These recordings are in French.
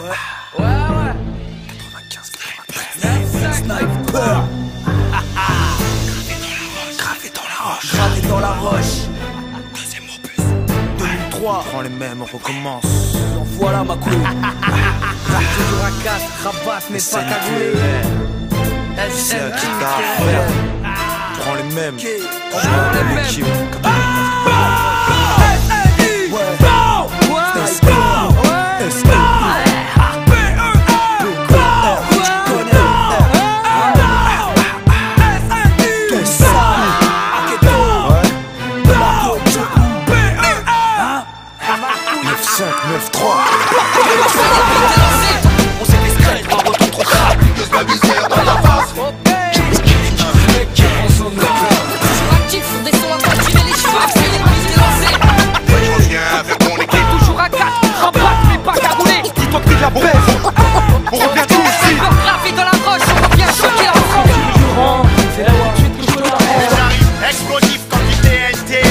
Ouais, ouais. 95, Sniper. Gravé dans la roche. Gravé dans la roche. Deuxième opus. 2003. Prends les mêmes, on recommence. Voilà ma couille. Toujours à casse, rabasse, mais pas cagoulé. C'est à qui t'as affaire. Prends les mêmes. Prends les mêmes. L'équipe. On s'est discret, un retour trop grave. De ma misère dans la face. Toujours actif, font des sons à pas tirer les cheveux. C'est les mains lancées. Je reviens avec mon équipe. Toujours à 4, rabatte mais pas cagoulé. Dis-toi que t'es de la baisse. On revient tout ici. Gravé dans la roche, on revient choquer la France. C'est là où tu te couches dans la roche. J'arrive, explosif comme du TNT.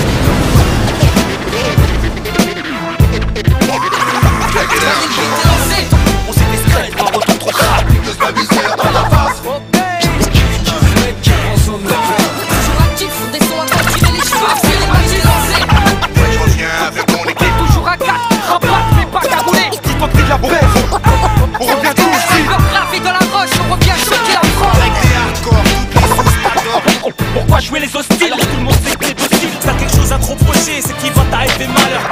On s'est discret, un retour trop grave. De ma misère dans la face. Toujours actif, font des sons à pas tirer les cheveux. C'est les mains lancées. Je reviens avec mon équipe. Toujours à 4, rabatte mais pas cagoulé. Dis-toi que t'es de la baisse. On revient tout ici. Gravé dans la roche, on revient choquer la France. Avec des hardcore, toutes les sous-stades. Pourquoi jouer les hostiles alors que tout le monde sait que t'es docile? T'as quelque chose à te reprocher, c'est qu'il va t'arriver malheur.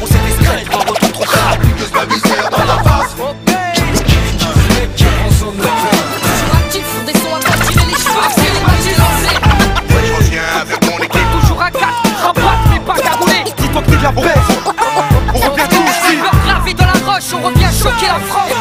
On s'est discret, un retour trop grave. De ma misère dans la face. Toujours actif, font des sons à pas tirer les cheveux. C'est les mains lancées. Je reviens avec mon équipe. Toujours à 4, rabatte mais pas cagoulé. Dis-toi que t'es de la baisse. On revient tout ici. Gravé dans la roche, on revient choquer la France.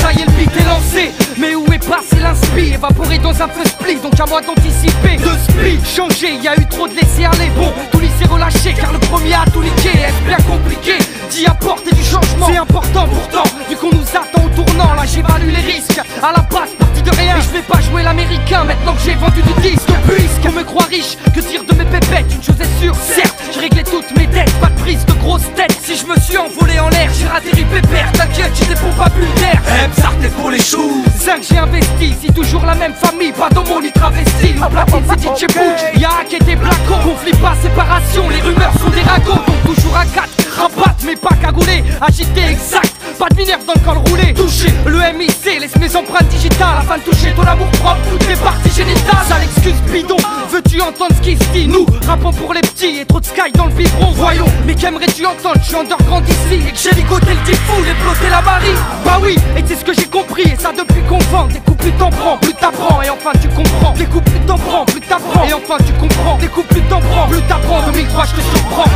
Ça y est, le beat est lancé. Mais où est passé l'inspi? Évaporé dans un feu split, donc à moi d'anticiper. De speed, changer, y a eu trop de laisser aller. Bon, tout lycée relâché, car le premier a tout niqué. Est-ce bien compliqué d'y apporter du changement? C'est important pourtant, vu qu'on nous attend au tournant. Là j'évalue les risques, à la base parti de rien. Et je vais pas jouer l'américain maintenant que j'ai vendu du disque. Puisqu'on me croit riche, que dire de mes pépettes? Une chose est sûre, certes, j'ai réglé toutes mes dettes. Pas de prise de grosse tête, si je me suis envolé en l'air, j'ai atterri pépère. T'inquiète, j'ai des pompes à Bulgaire. Ça t'es pour les choux. 5 j'ai investi, si toujours la même famille, pas dans mon lit travesti. En platine c'est DJ Book, y'a hack et des blacos. Conflit pas, séparation, les rumeurs sont des ragots. Donc toujours à 4, rabatte mais pas cagoulé. Agité exact, pas de mineur dans le col roulé. Touché, le MIC laisse mes empreintes digitales. Afin de toucher ton amour propre, toutes les parties génitales. Ça l'excuse bidon, veux-tu entendre ce qui se dit? Nous, rappons pour les petits et trop de sky dans le biberon. Voyons, mais qu'aimerais-tu entendre? Je suis underground ici et que j'ai ligoté le tifou, les ploté la Marie. Bah oui, et c'est ce que j'ai compris, et ça depuis qu'on vend. Des coups plus t'en prends, plus t'apprends, et enfin tu comprends. Des coups plus t'en prends, plus t'apprends, et enfin tu comprends. Des coups plus t'en prends, plus t'apprends. 2003 je te surprends.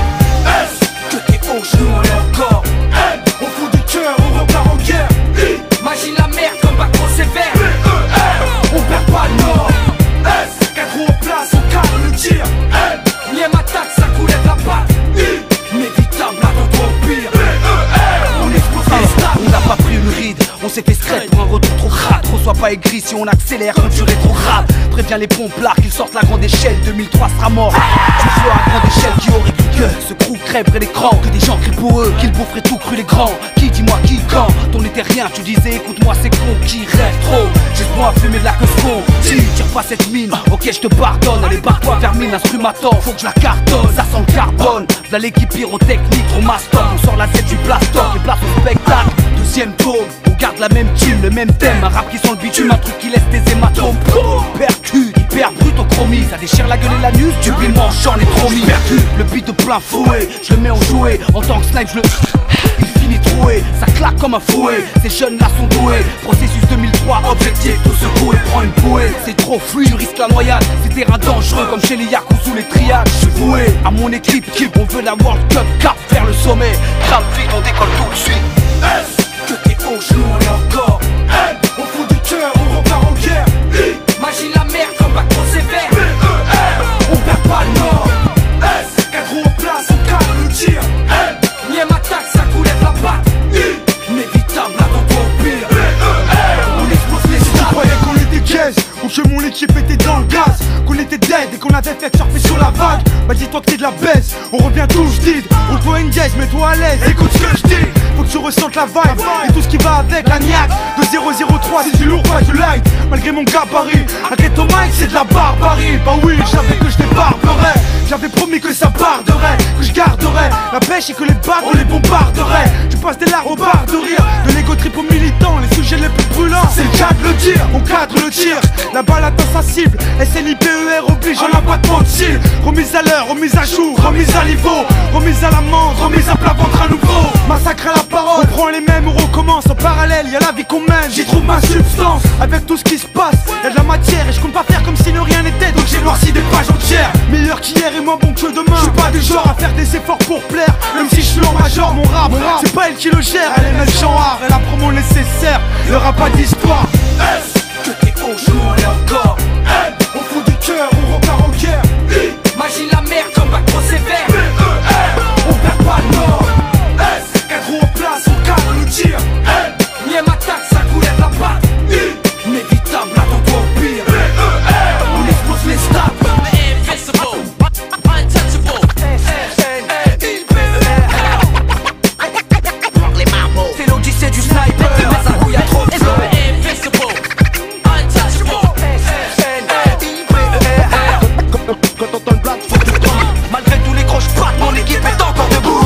Que t'es au genou et encore. Au fond du cœur, on repart en guerre. Imagine la merde comme bac trop sévère. On perd pas le nord. Quatre roues en place, on cadre le tir. Miem attaque, ça coulait de la patte. Inévitable, attends-toi au pire. On explose les stades. On n'a pas pris une ride, on s'est fait straight pour un retour trop crade. Reçois pas aigri si on accélère quand tu rétrogrades. Préviens les pompes là qu'ils sortent la grande échelle. 2003 sera mort. Tu flots à grande échelle qui aurait cru que ce crew crèverait l'écran. Que des gens crient pour eux, qu'ils boufferaient tout cru les grands. Qui, dis-moi qui, quand t'en étais rien, tu disais écoute-moi c'est con qui rêve trop. J'ai ce point à fumer de la queue con. Si, tire pas cette mine, ok je te pardonne. Allez barre-toi vers mine, instrumator, faut que je la cartonne. Ça sent le carbone, v'là l'équipe pyrotechnique, trop mastoc. On sort la tête du plastoc et place au spectacle. Deuxième tome, on garde la même team, le même thème. Un rap qui sent le bitume, un truc qui laisse des hématomes. Percu, hyper brut au chromie. Ça déchire la gueule et l'anus, du bill manchant les tromis. Percu, le beat de plein fouet, je le mets en jouet. En tant que snipe, je le... Il finit troué, ça claque comme un fouet. Ces jeunes là sont doués. Processus 2003, objectif, tout secouer. Prends une bouée, c'est trop fluide, tu risques la noyade. C'est terrain dangereux comme chez les Yakuza ou les triades. Je suis voué à mon équipe, on veut la World Cup, cap vers le sommet. Crame vite, on décolle tout de suite. Que t'es au genou et encore. Au fond du cœur, on repart en guerre. Imagine la merde comme bac avait fait surfer sur la vague. Bah dis-toi que t'es de la baisse, on revient touche did. Roule-toi une dièse, mets-toi à l'aise, écoute ce que je dis. Faut que tu ressentes la vibe et tout ce qui va avec la niaque. De 003 c'est du lourd, pas du light. Malgré mon gabarit, un ghetto mic c'est de la barbarie. Bah oui, j'avais que je débarberais. J'avais promis que ça barderait, que je garderais la pêche et que les bagues on les bombarderait. Tu passes des larmes au bar de rire, de l'ego trip aux militants, les sujets les plus brûlants. C'est le cas de le dire, on cadre le tir. La balle atteint sa cible, SNIPER oblige, on n'a pas de mentir. Remise à l'heure, remise à jour, remise à niveau, remise à l'amende, remise à plat ventre à nouveau. Massacre à la parole, on prend les mêmes, on recommence. En parallèle, y'a la vie qu'on mène, j'y trouve ma substance. Avec tout ce qui se passe, y'a de la matière et je compte pas faire comme si ne rien n'était. Donc j'ai noirci des pages entières. Meilleur qu'hier et moins bon que demain. Je suis pas du genre à faire des efforts pour plaire. Même si je suis en major, mon rap, c'est pas elle qui le gère. Elle aime le champ art, elle a promo nécessaire. Y'aura pas d'histoire. Que t'es au jour et encore. On fout du cœur, on repart en guerre. Imagine la merde comme bac trop sévère. On perd pas le nord. Quatre roues en place, on cadre le tir. Miem attaque, ça coulait la patte. Inévitable, attends-toi au pire. On explose les stades. C'est l'odyssée du sniper. Mais ça rouille à trop de flow. Quand t'entends le black, faut que tu tombes. Malgré tous les croches pattes, mon équipe est encore debout.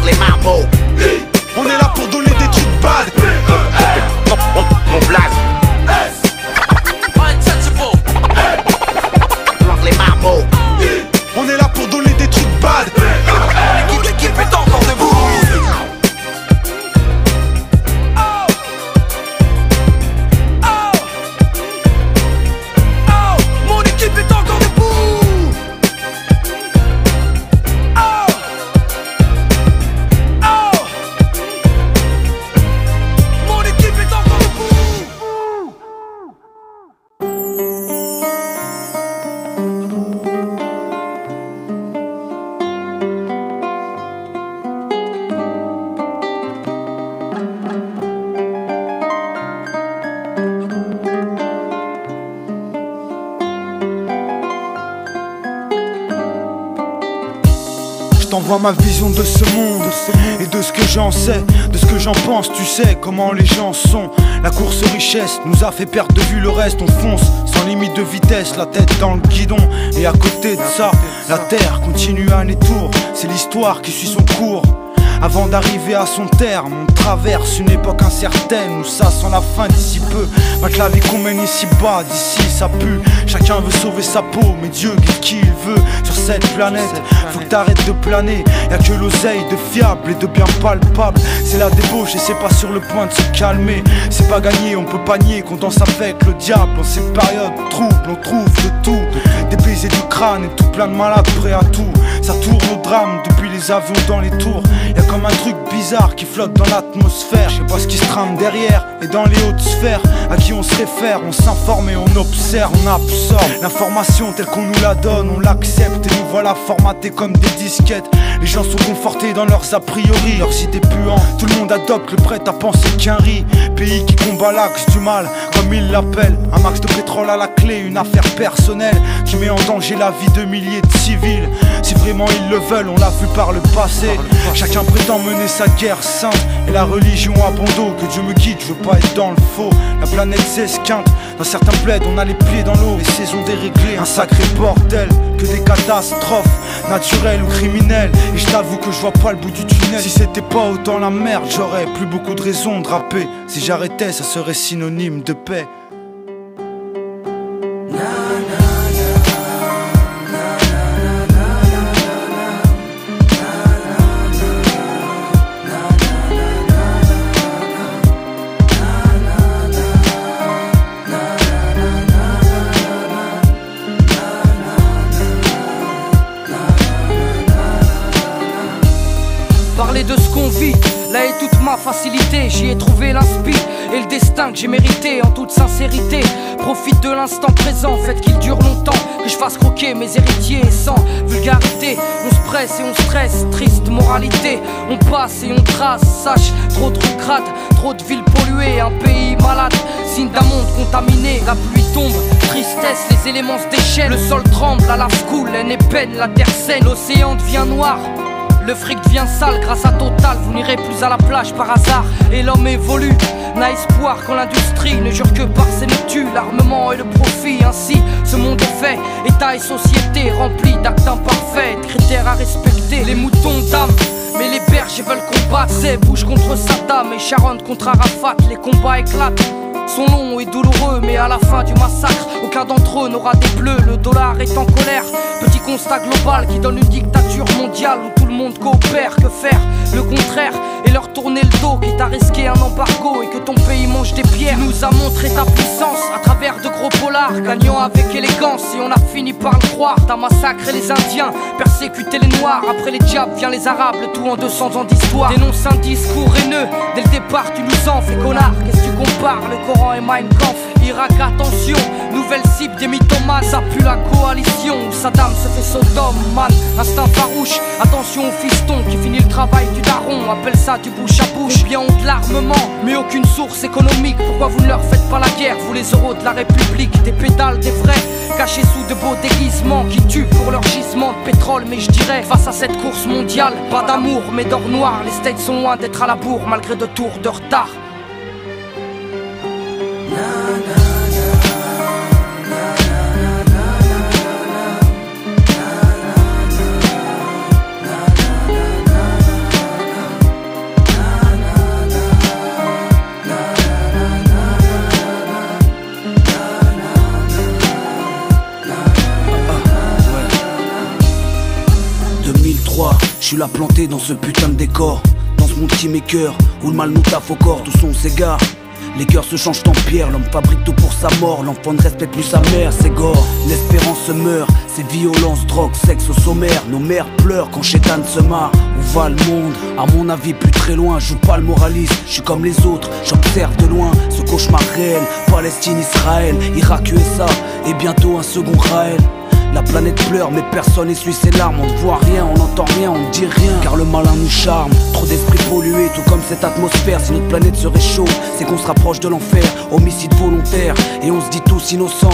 Les marmots. On est là pour donner des trucs bad. Mon blaze. Les marmots. On est là pour donner des trucs bad. L'équipe est encore debout. Mon équipe est encore debout. Mon équipe est encore debout. Je t'envoie ma vision de ce monde et de ce que j'en sais, de ce que j'en pense. Tu sais comment les gens sont. La course aux richesses nous a fait perdre de vue le reste. On fonce sans limite de vitesse, la tête dans le guidon. Et à côté de ça, la terre continue à aller tour. C'est l'histoire qui suit son cours. Avant d'arriver à son terme, on traverse une époque incertaine où ça sent la fin d'ici peu. Malgré la vie qu'on mène ici bas, d'ici ça pue. Chacun veut sauver sa peau, mais Dieu guide qui il veut sur cette planète. Faut que t'arrêtes de planer, y'a que l'oseille de fiable et de bien palpable. C'est la débauche et c'est pas sur le point de se calmer. C'est pas gagné, on peut pas nier qu'on danse avec le diable. En cette période trouble, on trouve de tout. Des baisers du crâne et tout plein de malades prêts à tout. Ça tourne au drame depuis les avions dans les tours. Y'a comme un truc bizarre qui flotte dans l'atmosphère. Je sais pas ce qui se trame derrière et dans les hautes sphères. À qui on se réfère, on s'informe et on observe, on absorbe l'information telle qu'on nous la donne, on l'accepte et nous voilà formatés comme des disquettes. Les gens sont confortés dans leurs a priori, leurs idées puantes. Tout le monde adopte le prêt à penser qu'un riz. Pays qui combat l'axe du mal, comme ils l'appellent. Un max de pétrole à la clé, une affaire personnelle qui met en danger la vie de milliers de civils. Si vraiment ils le veulent, on l'a vu par le passé. Chacun prétend mener sa guerre sainte et la religion a bon dos. Que Dieu me guide, je veux pas être dans le faux. La planète s'esquinte, dans certains plaids on a les pieds dans l'eau. Les saisons déréglées, un sacré bordel. Que des catastrophes, naturelles ou criminelles. Et je t'avoue que je vois pas le bout du tunnel. Si c'était pas autant la merde, j'aurais plus beaucoup de raisons de rapper. Si j'arrêtais, ça serait synonyme de paix. Parler de ce qu'on vie. Là est toute ma facilité, j'y ai trouvé l'inspi et le destin que j'ai mérité en toute sincérité. Profite de l'instant présent, faites qu'il dure longtemps, que je fasse croquer mes héritiers sans vulgarité. On se presse et on stresse, triste moralité. On passe et on trace, sache, trop de trucs crades, trop de villes polluées, un pays malade, signe d'un monde contaminé. La pluie tombe, tristesse, les éléments se déchaînent. Le sol tremble, la lave coule, haine et peine, la terre saigne. L'océan devient noir, le fric devient sale. Grâce à Total, vous n'irez plus à la plage par hasard. Et l'homme évolue, n'a espoir quand l'industrie ne jure que par ses métus, l'armement et le profit. Ainsi, ce monde est fait, état et société remplis d'actes imparfaits, de critères à respecter. Les moutons d'âme, mais les bergers veulent combattre. C'est Bush contre Saddam et Sharon contre Arafat. Les combats éclatent, sont longs et douloureux, mais à la fin du massacre, aucun d'entre eux n'aura des bleus. Le dollar est en colère, petit constat global qui donne une dictature mondiale où tout le monde coopère. Que faire? Le contraire, et leur tourner le dos, quitte à risquer un embargo et que ton pays mange des pierres. Tu nous as montré ta puissance à travers de gros polars, gagnant avec élégance et on a fini par le croire. T'as massacré les Indiens, persécuté les Noirs, après les diables vient les Arabes, le tout en 200 ans d'histoire. Dénonce un discours haineux, dès le départ tu nous en fais connard. Qu'est-ce que tu compares, le Coran et Mein Kampf? Irak, attention, nouvelle cible des mythomanes. Ça pue la coalition où Saddam se fait Sodome, man. Instinct farouche, attention au fiston qui finit le travail du daron. Appelle ça du bouche à bouche, bien ont de l'armement, mais aucune source économique. Pourquoi vous ne leur faites pas la guerre, vous les euros de la République? Des pédales, des vrais, cachés sous de beaux déguisements qui tuent pour leur gisement de pétrole. Mais je dirais, face à cette course mondiale, pas d'amour mais d'or noir. Les States sont loin d'être à la bourre malgré 2 tours de retard. Je suis là planté dans ce putain de décor, dans ce monde qui m'écœure, où le mal nous taffe au corps, tout son s'égare. Les cœurs se changent en pierre, l'homme fabrique tout pour sa mort. L'enfant ne respecte plus sa mère, c'est gore. L'espérance se meurt, c'est violence, drogue, sexe au sommaire. Nos mères pleurent quand Chétan se marre. Où va le monde? À mon avis plus très loin. Je joue pas le moraliste, je suis comme les autres, j'observe de loin ce cauchemar réel. Palestine, Israël, Irak, USA et bientôt un second Raël. La planète pleure mais personne essuie ses larmes. On ne voit rien, on n'entend rien, on ne dit rien, car le malin nous charme. Trop d'esprits pollués, tout comme cette atmosphère. Si notre planète se réchauffe, c'est qu'on se rapproche de l'enfer. Homicide volontaire, et on se dit tous innocents.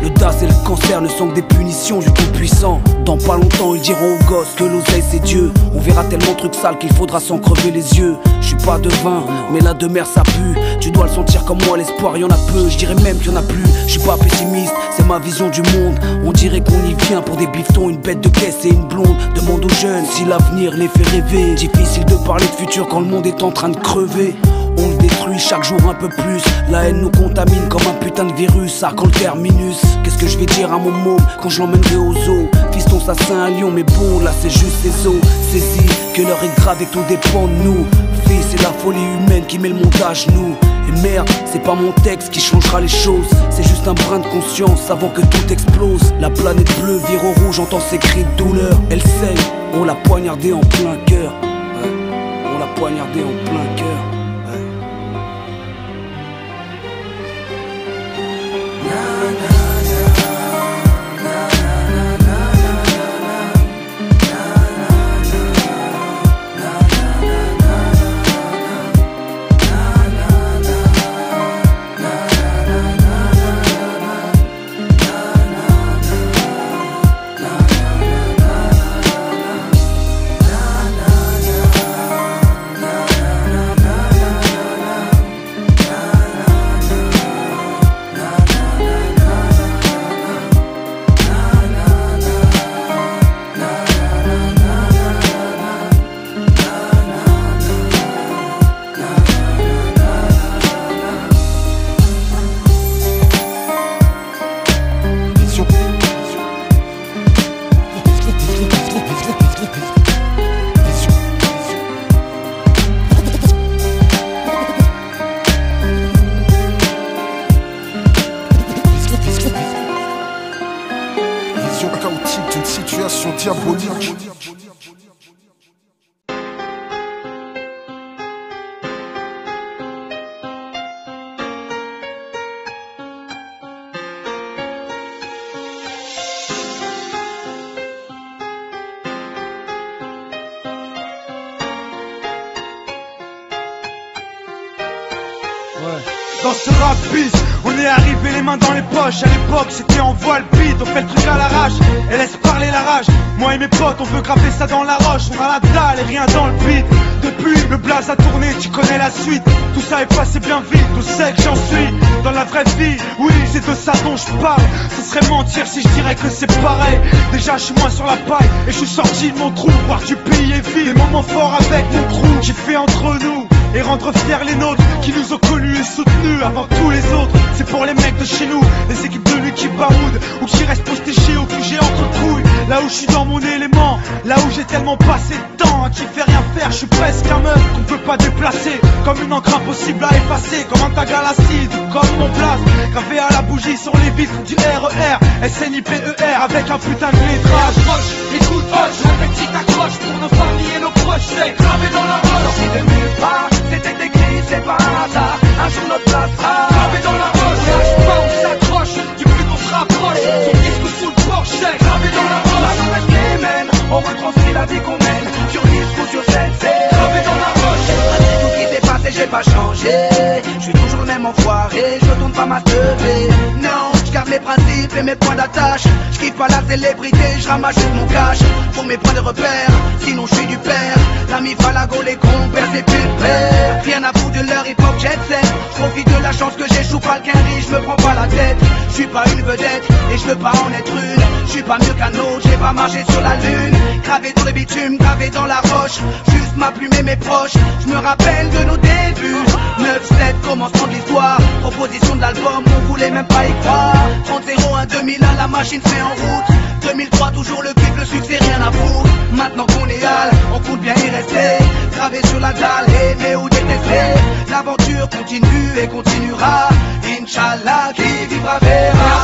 Le DAS et le cancer ne sont que des punitions du tout-puissant. Dans pas longtemps ils diront aux gosses que l'oseille c'est Dieu. On verra tellement de trucs sales qu'il faudra s'en crever les yeux. Je suis pas devin, mais la demeure ça pue. Tu dois le sentir comme moi, l'espoir y'en a peu. Je dirais même qu'il y en a plus, je suis pas pessimiste, c'est ma vision du monde. On dirait qu'on y vient pour des bifetons, une bête de caisse et une blonde. Demande aux jeunes si l'avenir les fait rêver. Difficile de parler de futur quand le monde est en train de crever. On le détruit chaque jour un peu plus. La haine nous contamine comme un putain de virus. Ça quand le terminus. Qu'est-ce que je vais dire à mon môme quand je l'emmènerai au zoo? Fiston ça c'est un lion mais bon là c'est juste ses os. Saisis que l'heure est grave et tout dépend de nous. Fils c'est la folie humaine qui met le monde à genoux. Et merde, c'est pas mon texte qui changera les choses. C'est juste un brin de conscience avant que tout explose. La planète bleue vire au rouge, j'entends ses cris de douleur. Elle saigne, on l'a poignardée en plein cœur. On l'a poignardée en plein cœur. Chaotique d'une situation diabolique. Dans ce rap beat, on est arrivé les mains dans les poches. À l'époque c'était en voile beat, on fait le truc à l'arrache et laisse parler la rage. Moi et mes potes on veut graver ça dans la roche. On a la dalle et rien dans le beat. Depuis le blaze a tourné, tu connais la suite. Tout ça est passé bien vite, on sait que j'en suis dans la vraie vie. Oui c'est de ça dont je parle. Ce serait mentir si je dirais que c'est pareil. Déjà je suis moins sur la paille et je suis sorti de mon trou. Voir du pays est vide, des moments forts avec mon crew. J'ai fait entre nous et rendre fiers les nôtres qui nous ont connus et soutenus avant tous les autres. C'est pour les mecs de chez nous, les équipes de nuit qui baroudent ou qui restent postés chez eux, que j'ai entre couilles. Là où je suis dans mon élément, là où j'ai tellement passé de temps à qui fait rien faire, je suis presque un meuf qu'on peut pas déplacer. Comme une encre impossible à effacer, comme un tag à l'acide ou comme mon place gravé à la bougie sur les vitres du RER, SNIPER avec un putain de lettrage. Écoute, la petite accroche pour nos familles et nos proches, c'est gravé dans la roche. Si de nulle part, c'était écrit, c'est pas un hasard. Un jour notre place sera gravé dans la roche. On lâche pas, on s'accroche, du plus on se rapproche. Son disque sous le porche, c'est gravé dans la roche. La reste les mêmes, on retranscrit la vie qu'on mène. Sur disque ou sur scène, c'est gravé dans la roche. tout qui s'est passé, j'ai pas changé. Je suis toujours le même enfoiré, je tourne pas ma teubée. Non, je garde mes principes et mes points d'attache. Je kiffe pas la célébrité, je ramasse juste mon cash pour mes points de repère, sinon je suis du père. L'ami Falago, les compères, c'est plus le père. Rien à foutre de leur hip-hop jet set. Profite de la chance que j'échoue pas le quinri, je me prends pas la tête. Je suis pas une vedette et je veux pas en être une. Je suis pas mieux qu'un autre, j'ai pas marché sur la lune. Gravé dans le bitume, gravé dans la roche. Juste ma plume et mes proches, je me rappelle de nos débuts. 9-7, commencement de l'histoire. Proposition de l'album, on voulait même pas y croire. 30-01, 2001, la machine fait en route. 2003, toujours le clip, le succès, rien à foutre. Maintenant qu'on est hal, on compte bien y rester. Gravé sur la dalle, aimer ou détester. L'aventure continue et continuera. Inch'Allah, qui vivra verra.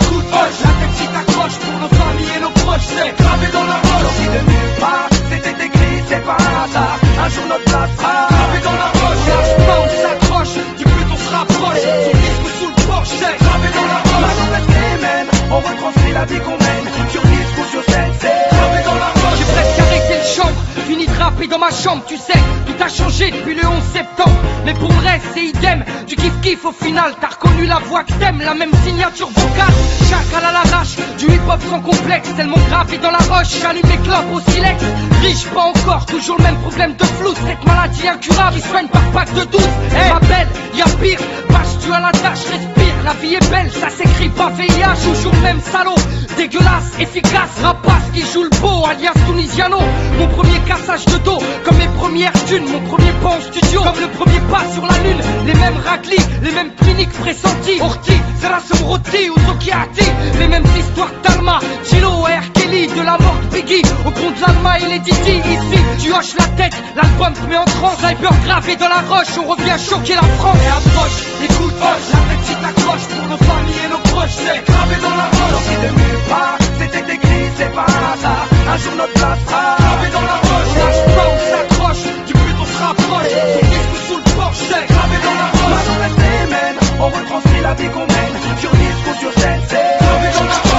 Écoute, la petite accroche pour nos familles et nos proches, c'est gravé dans la roche. Si de nulle part, c'était écrit, c'est pas un hasard. Un jour notre place sera gravé dans la roche. On lâche pas, on s'accroche, du plus on se rapproche. Son disque sous le porche, c'est gravé dans la roche. La reste les mêmes, on retranscrit la vie qu'on mène. Sur disque ou sur scène, c'est gravé dans la roche. J'ai presque arrêté le chambre, fini de rapper dans ma chambre, tu sais. Tout a changé depuis le 11 septembre. Mais pour le reste, c'est idem. Du kiff-kiff au final, t'as reconnu la voix que t'aimes, la même signature vocale. Chacal à l'arrache, du hip-hop sans complexe. Tellement gravé dans la roche, j'allume les clopes au silex. Riche, pas encore, toujours le même problème de flou. Cette maladie incurable, il soigne par pack de 12. Ma belle, y'a pire, vache, tu as la tâche, respire. La vie est belle, ça s'écrit pas VIH. Toujours le même salaud, dégueulasse, efficace. Rapace qui joue le beau, alias Tunisiano. Mon premier cassage de dos, comme mes premières thunes. Mon premier pas en studio, comme le premier pas sur la lune. Les mêmes raclis, les mêmes cliniques pressenties. Orti, Zerasum Roti ou Zokiati. Les mêmes histoires d'Alma, Chilo et R. Kelly. De la mort de Biggie, au compte de l'Alma et les Didi. Ici, tu hoches la tête, l'album te met en transe. Sniper gravé dans la roche, on revient choquer la France. Et approche, écoute, hoche, la petite accroche pour nos familles et nos proches. C'est gravé dans la roche. Si de nulle part, c'était écrit, c'est pas un hasard. Un jour notre place sera gravé dans la roche. On lâche pas, on s'accroche, du plus on se rapproche. Son disque sous le porche, c'est gravé dans la roche. La reste les mêmes, on retranscrit la vie qu'on mène. Sur disque ou sur scène, c'est gravé dans la roche.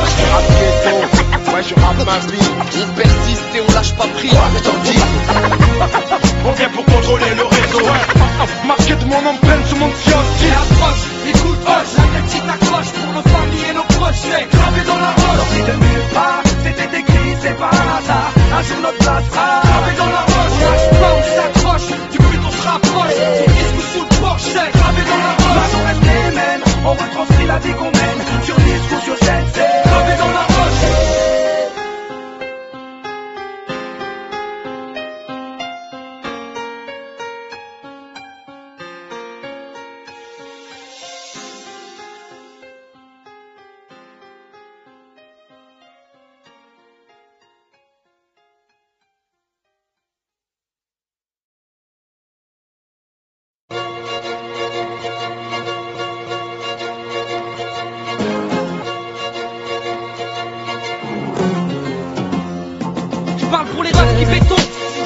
Ouais, je rappe ma vie, on persiste et on lâche pas prise, je t'en dis. On vient pour contrôler le réseau. Marqué de mon empreinte sur mon Et approche, écoute, la petite accroche pour nos familles et nos proches. C'est gravé dans la roche. Si de nulle part, c'était écrit, c'est pas un hasard. Un jour notre place sera gravé dans la roche. On lâche pas, on s'accroche, du plus on se rapproche. Son disque sous le porche, c'est gravé dans la roche. La reste les mêmes, on retranscrit la vie qu'on mène. Sur disque ou sur scène, c'est gravé dans la roche. Parle pour les refs qui béton.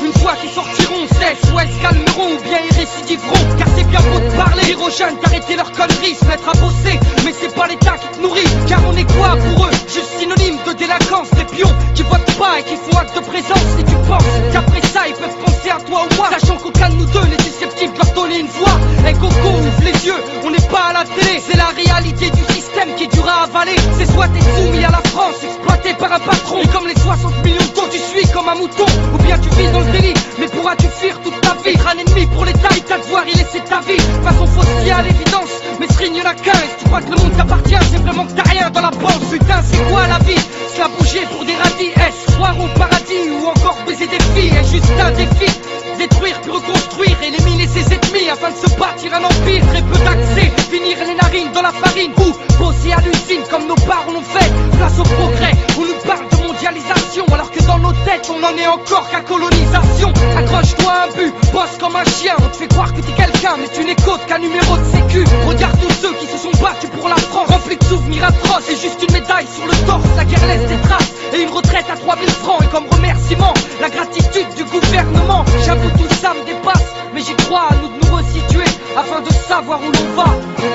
Une fois qu'ils sortiront, cesse, soit ils se calmeront ou bien ils récidiveront. Car c'est bien beau de parler, dire aux jeunes d'arrêter leurs conneries, se mettre à bosser, mais c'est pas l'État qui te nourrit. Car on est quoi pour eux? Juste synonyme de délinquance, des pions qui votent pas et qui font acte de présence. Si tu penses qu'après ça ils peuvent penser à toi ou moi, sachant qu'aucun de nous deux n'est susceptible de leur donner une voix. coco, ouvre les yeux, on n'est pas à la télé. C'est la réalité du système qui est dur à avaler. C'est soit t'es soumis à la France, exploité par un patron, et comme les 60 millions de taux, tu suis comme un mouton. Ou bien tu vis dans le délit, mais pourras-tu fuir toute ta vie? Être un ennemi pour l'État, il t'a devoir y laisser ta vie. De toute façon faut se fier à l'évidence, mais ce n'y en a qu'un. Et si tu crois que le monde t'appartient, c'est vraiment que t'as rien dans la banque. Putain, c'est quoi la vie? Se la bouger pour des radis. Est-ce soir au paradis ou encore baiser des filles? Est juste un défi, détruire puis reconstruire, éliminer ses ennemis afin de se bâtir un empire. Très peu d'accès, finir les narines dans la farine ou bosser à l'usine comme nos parents l'ont fait. Place au progrès, on nous parle de mondialisation alors que dans nos têtes on n'en est encore qu'à colonisation. Accroche-toi à un but, bosse comme un chien. On te fait croire que t'es quelqu'un mais tu n'es qu'autre qu'un numéro de sécu. Regarde tous ceux qui se sont battus pour la France, remplis de souvenirs atroces. Et juste une médaille sur le torse, la guerre laisse des traces. Et une retraite à 3000 francs. Et comme remerciement, la gratitude du gouvernement. J'avoue tout ça me dépasse, mais j'y crois, à nous de nous resituer afin de savoir où l'on va.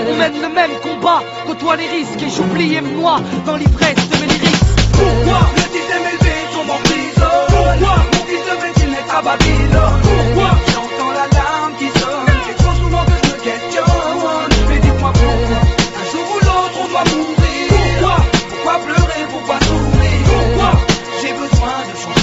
On mène le même combat, côtoie les risques. Et j'oublie et me noie dans l'ivresse de mes lyrics. Pourquoi le système élevé tombe en prison? Pourquoi mon fils de médecine est à Babylone? Pourquoi j'entends l'alarme qui sonne? C'est trop souvent que je me questionne. Mais dites-moi pourquoi un jour ou l'autre on doit mourir? Pourquoi pleurer? Pourquoi sourire? Pourquoi j'ai besoin de changer?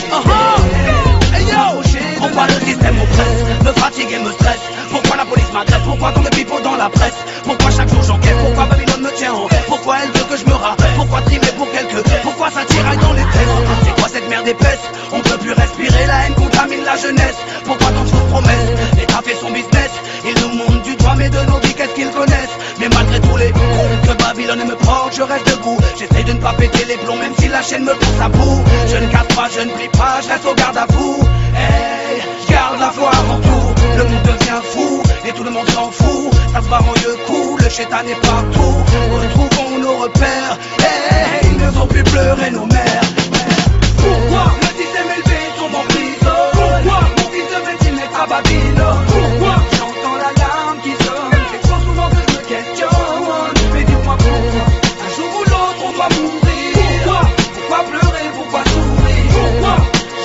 Pourquoi le système m'oppresse, me fatigue et me stresse? Pourquoi la police m'agresse? Pourquoi tant de pipeaux dans la presse? Pourquoi chaque jour j'enquête? Pourquoi Babylone me tient en haut? Pourquoi elle veut que je me rate? Pourquoi trimer pour quelques? Pourquoi ça tiraille dans les têtes? C'est quoi cette merde épaisse? On peut plus respirer, la haine contamine la jeunesse. Pourquoi tant de fausses promesses? L'État fait son business, il nous montre du doigt, mais de nos vies qu'est-ce qu'ils connaissent? Mais malgré tous les coups que Babylone me porte, je reste debout. J'essaie de ne pas péter les plombs, même si la chaîne me pousse à bout. Je ne casse pas, je ne plie pas, je reste au garde à vous. Hey, je garde la foi avant tout. Le monde devient fou, et tout le monde s'en fout. Ça se barre en yeux cool, le chétan est partout. Retrouvons nos repères, hey, ils ne vont plus pleurer nos mères. Pourquoi le système élevé tombe en prison? Pourquoi mon fils de médecine est à Babylone? Pourquoi j'entends l'alarme qui sonne? C'est trop souvent que je me questionne. Mais dites-moi pourquoi un jour ou l'autre on doit mourir? Pourquoi pleurer? Pourquoi sourire? Pourquoi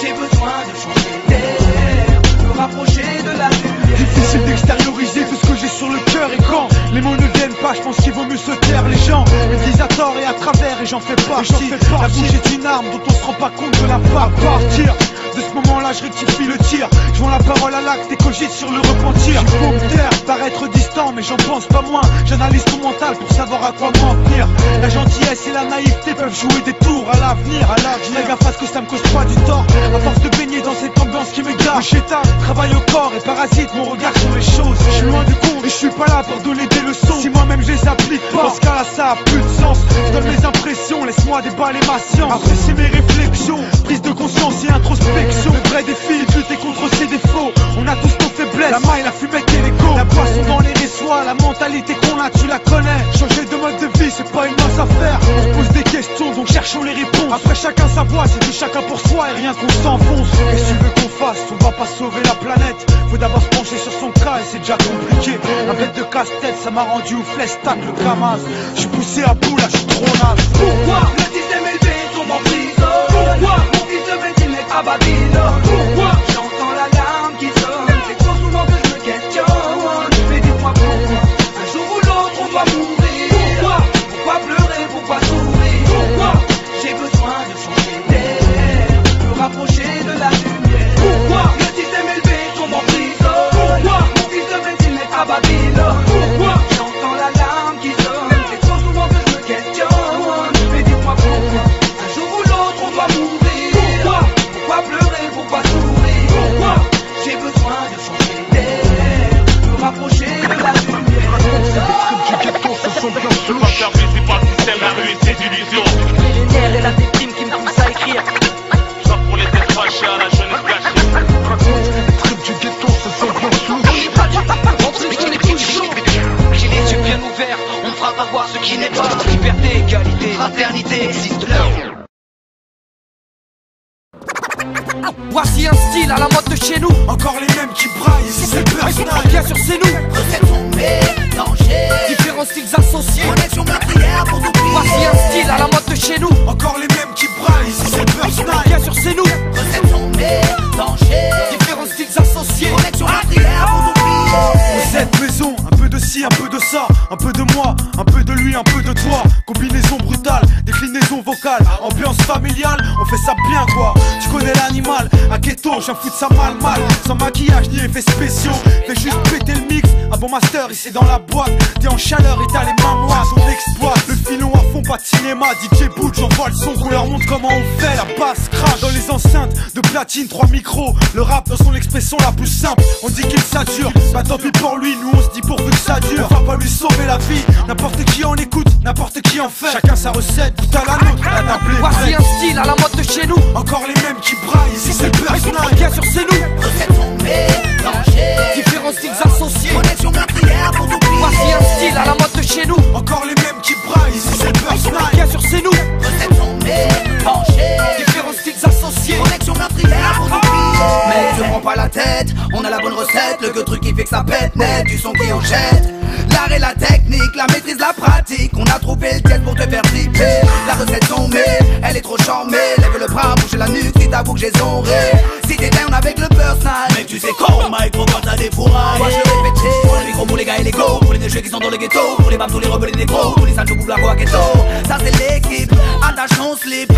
j'ai besoin de changer d'air, me rapprocher de la lumière? Difficile d'extérioriser tout ce que j'ai sur le cœur. Et quand les mots ne viennent pas, je pense qu'il vaut mieux se taire. Les gens me disent à tort et à travers, et j'en fais partie. La bouche est une arme dont on se rend pas compte de la part. À partir de ce moment-là, je rectifie le tir. Je vends la parole à l'acte et cogite sur le repentir. Il faut me taire, paraître distant, mais j'en pense pas moins. J'analyse ton mental pour savoir à quoi m'en tenir. La gentillesse et la naïveté peuvent jouer des tours à l'avenir. Je fais gaffe à ce que ça me cause pas du tort. À force de baigner dans cette ambiance qui m'égare, le chétan travaille au corps et parasite mon regard sur les choses. Je suis loin du compte et je suis pas là pour donner des leçons. Si moi-même je les applique pas, dans ce cas-là ça a plus de sens. Je donne mes impressions, laisse-moi déballer ma science. Apprécier mes réflexions, prise de conscience et introspection. Le vrai défi est de lutter contre ces défauts. On a tous nos faiblesses, la maille, la fumette et l'ego. La boisson dans les résois, la mentalité qu'on a, tu la connais. Changer de mode de vie, c'est pas une mince affaire. On se pose des questions, donc cherchons les réponses. Après chacun sa voix, c'est de chacun pour soi et rien qu'on s'enfonce. Qu'est-ce que tu veux qu'on fasse? On va pas sauver la planète. Faut d'abord se pencher sur son cas et c'est déjà compliqué. Un bête de casse-tête, ça m'a rendu ouf, laisse tac le Kamaz. J'suis poussé à bout là, j'suis trop naze. Pourquoi le système élevé tombe en prison? Pourquoi mon fils de médecine est à Babylone? Pourquoi j'entends l'alarme qui sonne? C'est trop souvent que je me questionne. Mais dites-moi pourquoi un jour ou l'autre on doit mourir? Pourquoi pleurer? Pourquoi sourire? Pourquoi j'ai besoin de changer d'air, me rapprocher de la lumière? Pourquoi le système élevé tombe en prison? Pourquoi mon fils de médecine est à Babylone? Pourquoi j'entends l'alarme qui sonne? C'est trop souvent que je me questionne. Mais dites-moi pourquoi un jour ou l'autre on doit mourir? Pourquoi pleurer? Pourquoi sourire? Pourquoi j'ai besoin de changer d'air, me rapprocher de la lumière? Les tripes du ghetto se sont bien sous. Pas faire baisser par le système, la rue et ses illusions. Les nerfs et la déprime qui me poussent à écrire. Ça pour les têtes fâchées à la jeunesse gâchée. Les tripes du ghetto se sont bien sous. J'ai les yeux bien ouverts, on me fera pas voir ce qui n'est pas. Liberté, égalité, fraternité existe là. Voici un style à la mode de chez nous. Encore les mêmes qui braillent, c'est le personnage. Bien sûr c'est nous. Recettes sont mélangées, Différents styles associés. connexion meurtrière pour oublier. Voici un style à la mode de chez nous. Encore les mêmes qui braillent, c'est le personnage. Bien sûr c'est nous. Recettes sont mélangées, Différents styles associés. connexion meurtrière pour oublier. Cette maison, un peu un peu de ça, un peu de moi, un peu de lui, un peu de toi. Combinaison brutale, déclinaison vocale, ambiance familiale, on fait ça bien quoi. Tu connais l'animal, à ghetto, j'en fous de ça mal. Sans maquillage ni effets spéciaux, fais juste péter le mix. Un bon master ici dans la boîte, t'es en chaleur et t'as les mains moites. On exploite le filon à fond, pas de cinéma. DJ Boot, j'envoie le son, qu'on leur montre comment on fait. La basse crache dans les enceintes de platine, 3 micros. Le rap dans son expression la plus simple, on dit qu'il sature. Bah tant pis pour lui, nous on se dit pourvu que ça dure. On va pas lui sauver la vie, n'importe qui en écoute, n'importe qui en fait. Chacun sa recette, tout à la nôtre, la table. Voici un style à la mode de chez nous. Encore les mêmes qui braillent, ici c'est le personnage. Bien sûr c'est nous. Recettes sont mélangées, Différents styles associés. connexion meurtrière pour tout plier. Voici un style à la mode de chez nous. Encore les mêmes qui braillent, ici c'est le personnage. Bien sûr c'est nous. Recettes sont mélangées, Différents styles associés. connexion meurtrière pour tout plier. Mec, te prends pas la tête, on a la bonne recette. Le truc qui fait que ça pète net, du son qui en jette. L'art et la technique, la maîtrise, la pratique. On a trouvé le jet pour te faire flipper. La recette tombée, elle est trop charmée. Lève le bras, bouge la nuque, si t'avoues que j'ai zonré. Si t'es down avec le personal, mec tu sais quoi, micro quand t'as des fourrailles. Moi je le répéter, pour le micro pour les gars et les go. Pour les déchets qui sont dans le ghetto, pour les babs, tous les rebelles et les négros. Pour les salles de la à ghetto. Ça c'est l'équipe, attache ton slip.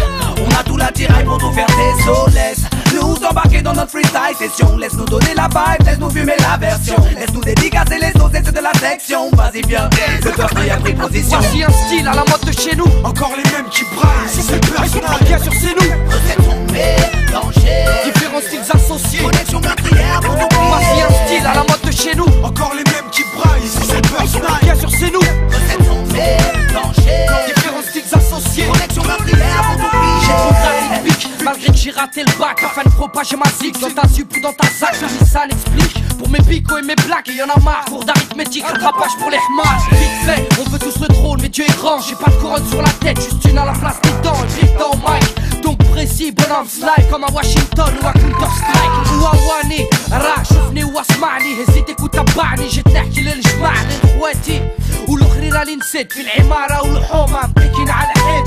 On a tout l'attirail pour tout faire tes sauts. Laisse nous embarquer dans notre freestyle session. Laisse nous donner la vibe, laisse nous fumer la version. Laisse nous dédicacer les os et ceux de la section. Vas-y viens, le personnage a pris position. Voici un style à la mode de chez nous. Encore les mêmes qui braillent, ici c'est le personnage. Bien sûr c'est nous. Recettes sont mélangées, Différents styles associés. connexion meurtrière pour tout plier. Voici un style à la mode de chez nous. Encore les mêmes qui braillent, ici c'est le personnage. Bien sûr c'est nous. Recettes sont mélangées, Différents styles associés. connexion meurtrière pour tout plier. J'ai trop gratifique, malgré que j'ai raté le bac. Afin de propager ma zig dans ta sup ou dans ta sac. Mais ça l'explique. Pour mes picots et mes blagues, et y'en a marre. Cours d'arithmétique, rattrapage pour les hmas. Vite fait, on veut tous le drôle, mais Dieu est grand. J'ai pas de couronne sur la tête, juste une à la place des dents. Et vite dans mic, donc précis, bonhomme slide. Comme à Washington ou à Counter Strike. Ou à Wani, راح شوفني واسمعني. هزيت وتبعني، جيت نحكي للجماعة لإخواتي والأخرين اللي نسيت في العمارة والحومة مبكين على الحيط.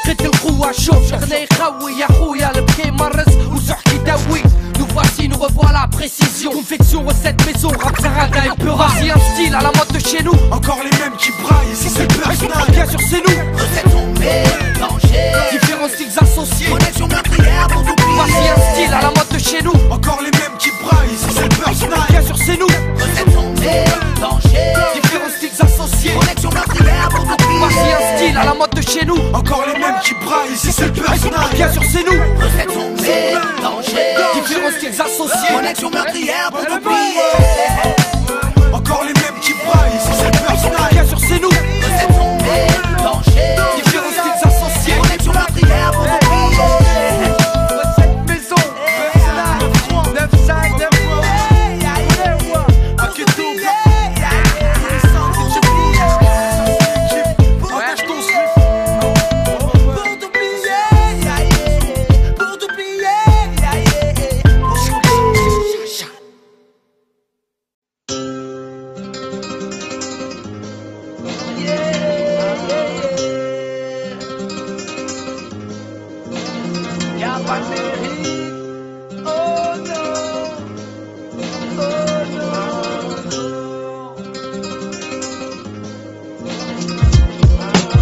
خدت القوة شوف شغلي يخوي يا خويا البكي مرز وسحكي يدوي. Nous voici, nous revois la précision. Confection, recette maison, rap Sarada et Peura. Voici un style à la mode de chez nous. Encore les mêmes qui braillent, ici c'est le personnage. Bien sûr c'est nous. Recettes sont mélangées, Différents styles associés. connexion meurtrière pour tout plier. Voici un style à la mode de chez nous. Encore les mêmes qui braillent, ici c'est le personnage. Bien sûr c'est nous. Recettes sont mélangées, Différents styles associés. connexion meurtrière pour tout plier. Voici un style à la mode de chez nous. Encore les mêmes qui braillent, ici c'est le personnage. Bien sûr c'est nous. Recettes sont mélangées, Différents styles associés. connexion meurtrière pour tout plier. Encore les mêmes qui braillent, ici c'est le personnage. Bien sûr c'est nous. Recettes sont mélangées, Différents styles associés. connexion meurtrière pour tout plier. Maison 9-5 Partage ton slip. Pour tout plier, pour tout plier. Y'a pas de mérite. Oh non, oh non.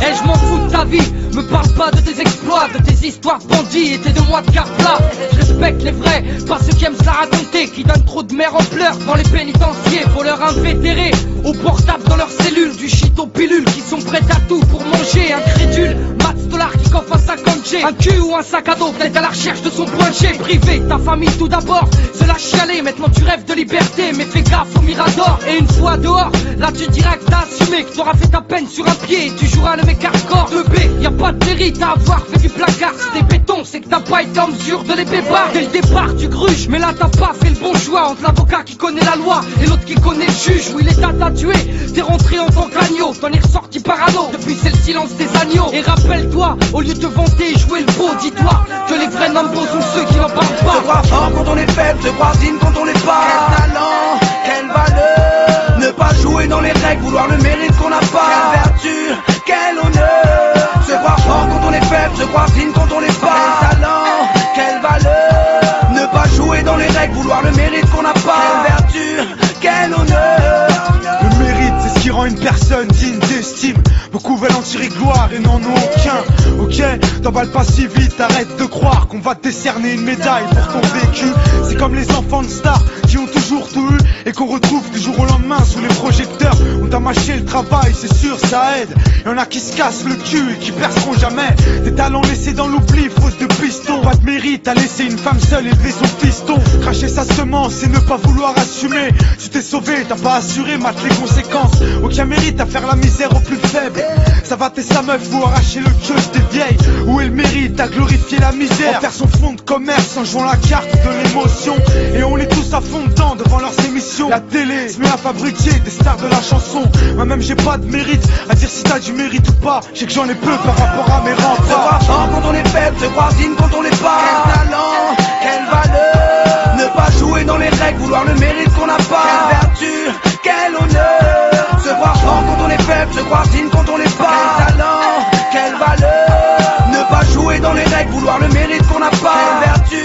Eh, je m'en fous de ta vie, me parle pas de tes exploits, de tes histoires de bandits et tes 2 mois de carte plat. Je respecte les vrais, pas ceux qui aiment se la raconter, qui donnent trop de mère en pleurs dans les pénitenciers, voleurs invétérés, au portable dans leurs cellules, du shit aux pilules, qui sont prêts à tout pour manger, incrédule, Mats Dollar qui coffre un 50G, un cul ou un sac à dos, peut-être à la recherche de son point G, privé, ta famille tout d'abord, se la chialer, maintenant tu rêves de liberté, mais fais gaffe au mirador, et une fois dehors, là tu diras que t'as assumé, que t'auras fait ta peine sur un pied, et tu joueras le mec hardcore, 2B, y'a pas de mérite à avoir fait du placard, si t'es béton, c'est que t'as pas été en mesure de les bébar, dès le départ tu gruges, mais là t'as pas fait le bon choix, entre l'avocat qui connaît la loi, et l'autre qui connaît le juge, où il est à tué, t'es rentré en tant qu'agneau, t'en es ressorti parano, depuis c'est le silence des agneaux, et rappelle-toi, au lieu de vanter et jouer le beau, dis-toi, que les vrais nombres sont ceux qui n'en parlent pas. Se croire fort quand on est faible, se croire digne quand on l'est pas. Quel talent, quelle valeur. Ne pas jouer dans les règles, vouloir le mérite qu'on n'a pas. Quelle vertu, quel honneur. Se croire fort quand on est faible, se croire digne quand on l'est pas. Quel talent, quelle valeur. Ne pas jouer dans les règles, vouloir le mérite qu'on n'a pas. Quelle vertu, quel honneur. Le mérite, c'est ce qui rend Beaucoup veulent en tirer gloire et n'en ont aucun. Ok, t'emballes pas si vite, arrête de croire qu'on va te décerner une médaille pour ton vécu. C'est comme les enfants de stars qui ont toujours tout eu et qu'on retrouve du jour au lendemain sous les projecteurs. On t'a mâché le travail, c'est sûr, ça aide. Y'en a qui se cassent le cul et qui perceront jamais. Des talents laissés dans l'oubli, fausse de piston. Pas de mérite à laisser une femme seule élever son piston. Cracher sa semence et ne pas vouloir assumer. Tu t'es sauvé, t'as pas assuré, mate les conséquences. Aucun mérite à faire la misère aux plus faibles. Ça va tes sa meuf ou arracher le queue des vieilles. Où est le mérite à glorifier la misère, en faire son fond de commerce en jouant la carte de l'émotion. Et on est tous à fond dedans devant leurs émissions. La télé se met à fabriquer des stars de la chanson. Moi-même j'ai pas de mérite à dire si t'as du mérite ou pas. Je sais que j'en ai peu par rapport à mes remparts. Se croire fort quand on est faible, se croire digne quand on l'est pas. Quel talent, quelle valeur. Ne pas jouer dans les règles, vouloir le mérite qu'on n'a pas. Quelle vertu, quel honneur. Se croire fort quand on est faible, se croire digne quand on l'est pas. Quel talent, quelle valeur. Ne pas jouer dans les règles, vouloir le mérite qu'on n'a pas. Quelle vertu,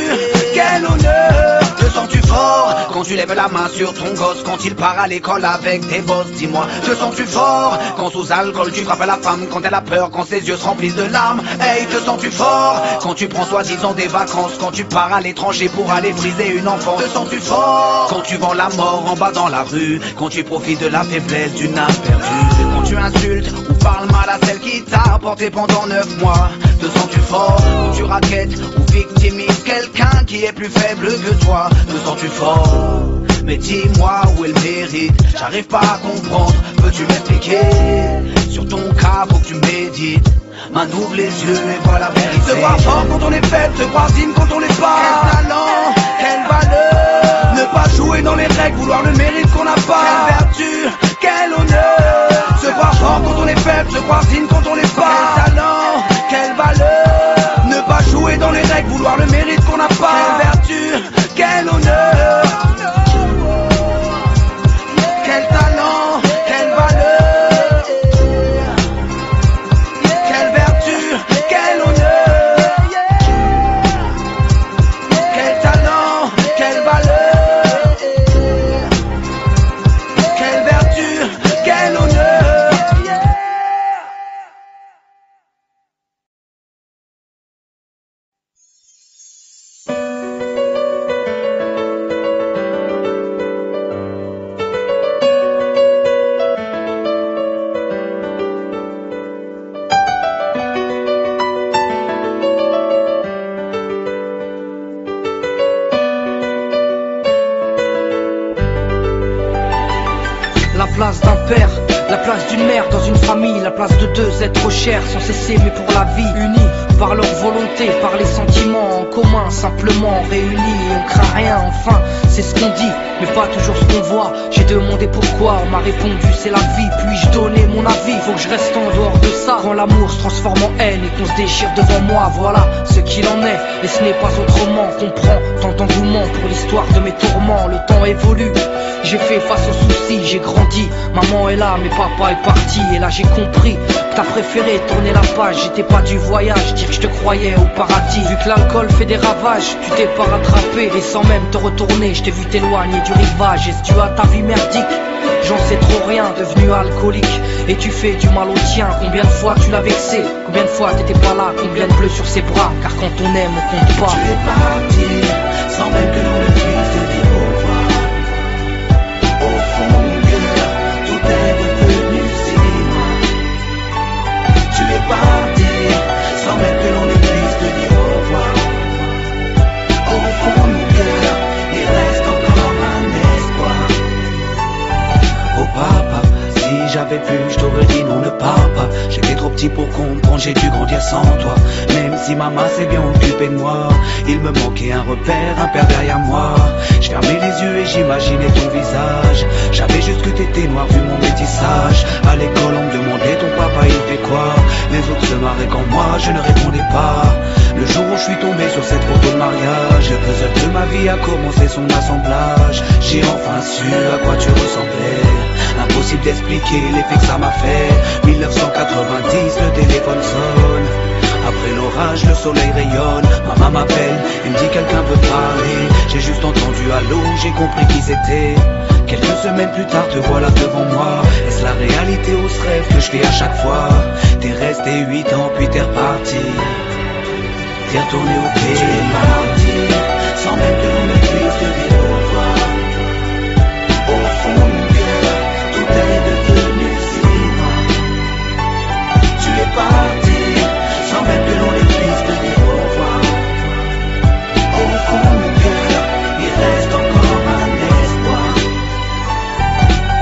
quel honneur. Te sens-tu fort quand tu lèves la main sur ton gosse, quand il part à l'école avec tes bosses? Dis-moi, te sens-tu fort quand sous alcool tu frappes à la femme, quand elle a peur, quand ses yeux se remplissent de larmes? Hey, te sens-tu fort quand tu prends soi-disant des vacances, quand tu pars à l'étranger pour aller briser une enfance? Te sens-tu fort quand tu vends la mort en bas dans la rue, quand tu profites de la faiblesse d'une âme perdue, quand tu insultes ou parles mal à celle qui t'a porté pendant 9 mois? Te sens-tu fort quand tu raquettes ou victimises quelqu'un qui est plus faible que toi? Te sens-tu fort? Mais dis-moi où est le mérite, j'arrive pas à comprendre, peux-tu m'expliquer? Sur ton cas faut que tu médites, maintenant ouvre les yeux et vois la vérité. Se croire fort quand on est faible, se croire digne quand on l'est pas. Quel talent, quelle valeur. Ne pas jouer dans les règles, vouloir le mérite qu'on n'a pas. Quelle vertu, quel honneur. Se croire fort quand on est faible, se croire digne quand on l'est pas. Quel talent, quelle valeur. Ne pas jouer dans les règles, vouloir le mérite qu'on n'a pas. Quelle vertu, quel honneur. Quel talent, quelle valeur. Quelle vertu, quel honneur. Quel talent, quelle valeur. Quelle vertu, quel honneur. La place d'un père, la place d'une mère dans une famille, la place de deux êtres chers sans cesser mais pour la vie, unis par leur volonté, par les sentiments en commun, simplement réunis, on craint rien, enfin c'est ce qu'on dit, mais pas toujours ce qu'on voit. J'ai demandé pourquoi, on m'a répondu c'est la vie, puis-je donner mon avis? Faut que je reste en dehors de ça, quand l'amour se transforme en haine et qu'on se déchire devant moi, voilà ce qu'il en est, et ce n'est pas autrement. Comprends tant d'engouement pour l'histoire de mes tourments, le temps évolue, j'ai fait face aux soucis, j'ai grandi, maman est là mais papa est parti, et là j'ai compris que t'as préféré tourner la page, j'étais pas du voyage, dire que je te croyais au paradis. Vu que l'alcool fait des ravages, tu t'es pas rattrapé, et sans même te retourner, je t'ai vu t'éloigner du rivage. Est-ce que tu as ta vie merdique? J'en sais trop rien, devenu alcoolique, et tu fais du mal au tien. Combien de fois tu l'as vexé? Combien de fois t'étais pas là? Combien de bleus sur ses bras? Car quand on aime on compte pas. Tu es parti, sans même que l'on le puisse te dire au revoir. Au fond mon cœur, tout est devenu cinéma. Tu es parti, sans même que l'on le puisse te dire au revoir. Au fond mon cœur, il reste encore un espoir. Oh papa, si j'avais pu, je t'aurais dit non, ne pars pas. J'étais trop petit pour comprendre, j'ai dû grandir sans toi. Même si maman s'est bien occupée de moi, il me manquait un repère, un père derrière moi. Je fermais les yeux et j'imaginais ton visage. J'avais juste que t'étais noir vu mon métissage. À l'école on me demandait ton papa il fait quoi. Les autres se marraient quand moi je ne répondais pas. Le jour où je suis tombé sur cette photo de mariage, le puzzle de ma vie a commencé son assemblage. J'ai enfin su à quoi tu ressemblais. Impossible d'expliquer l'effet que ça m'a fait. 1990, le téléphone sonne. Après l'orage, le soleil rayonne. Maman m'appelle, elle me dit quelqu'un veut parler. J'ai juste entendu allô, j'ai compris qui c'était. Quelques semaines plus tard, te voilà devant moi. Est-ce la réalité ou ce rêve que je fais à chaque fois. T'es resté 8 ans puis t'es reparti. T'es retourné au pied, tu es parti, sans même que l'on me puisse te dire au revoir. Au fond de mon cœur, tout est devenu si noir. Tu es parti, sans même que l'on puisse te dire au revoir. Au fond de mon cœur, il reste encore un espoir.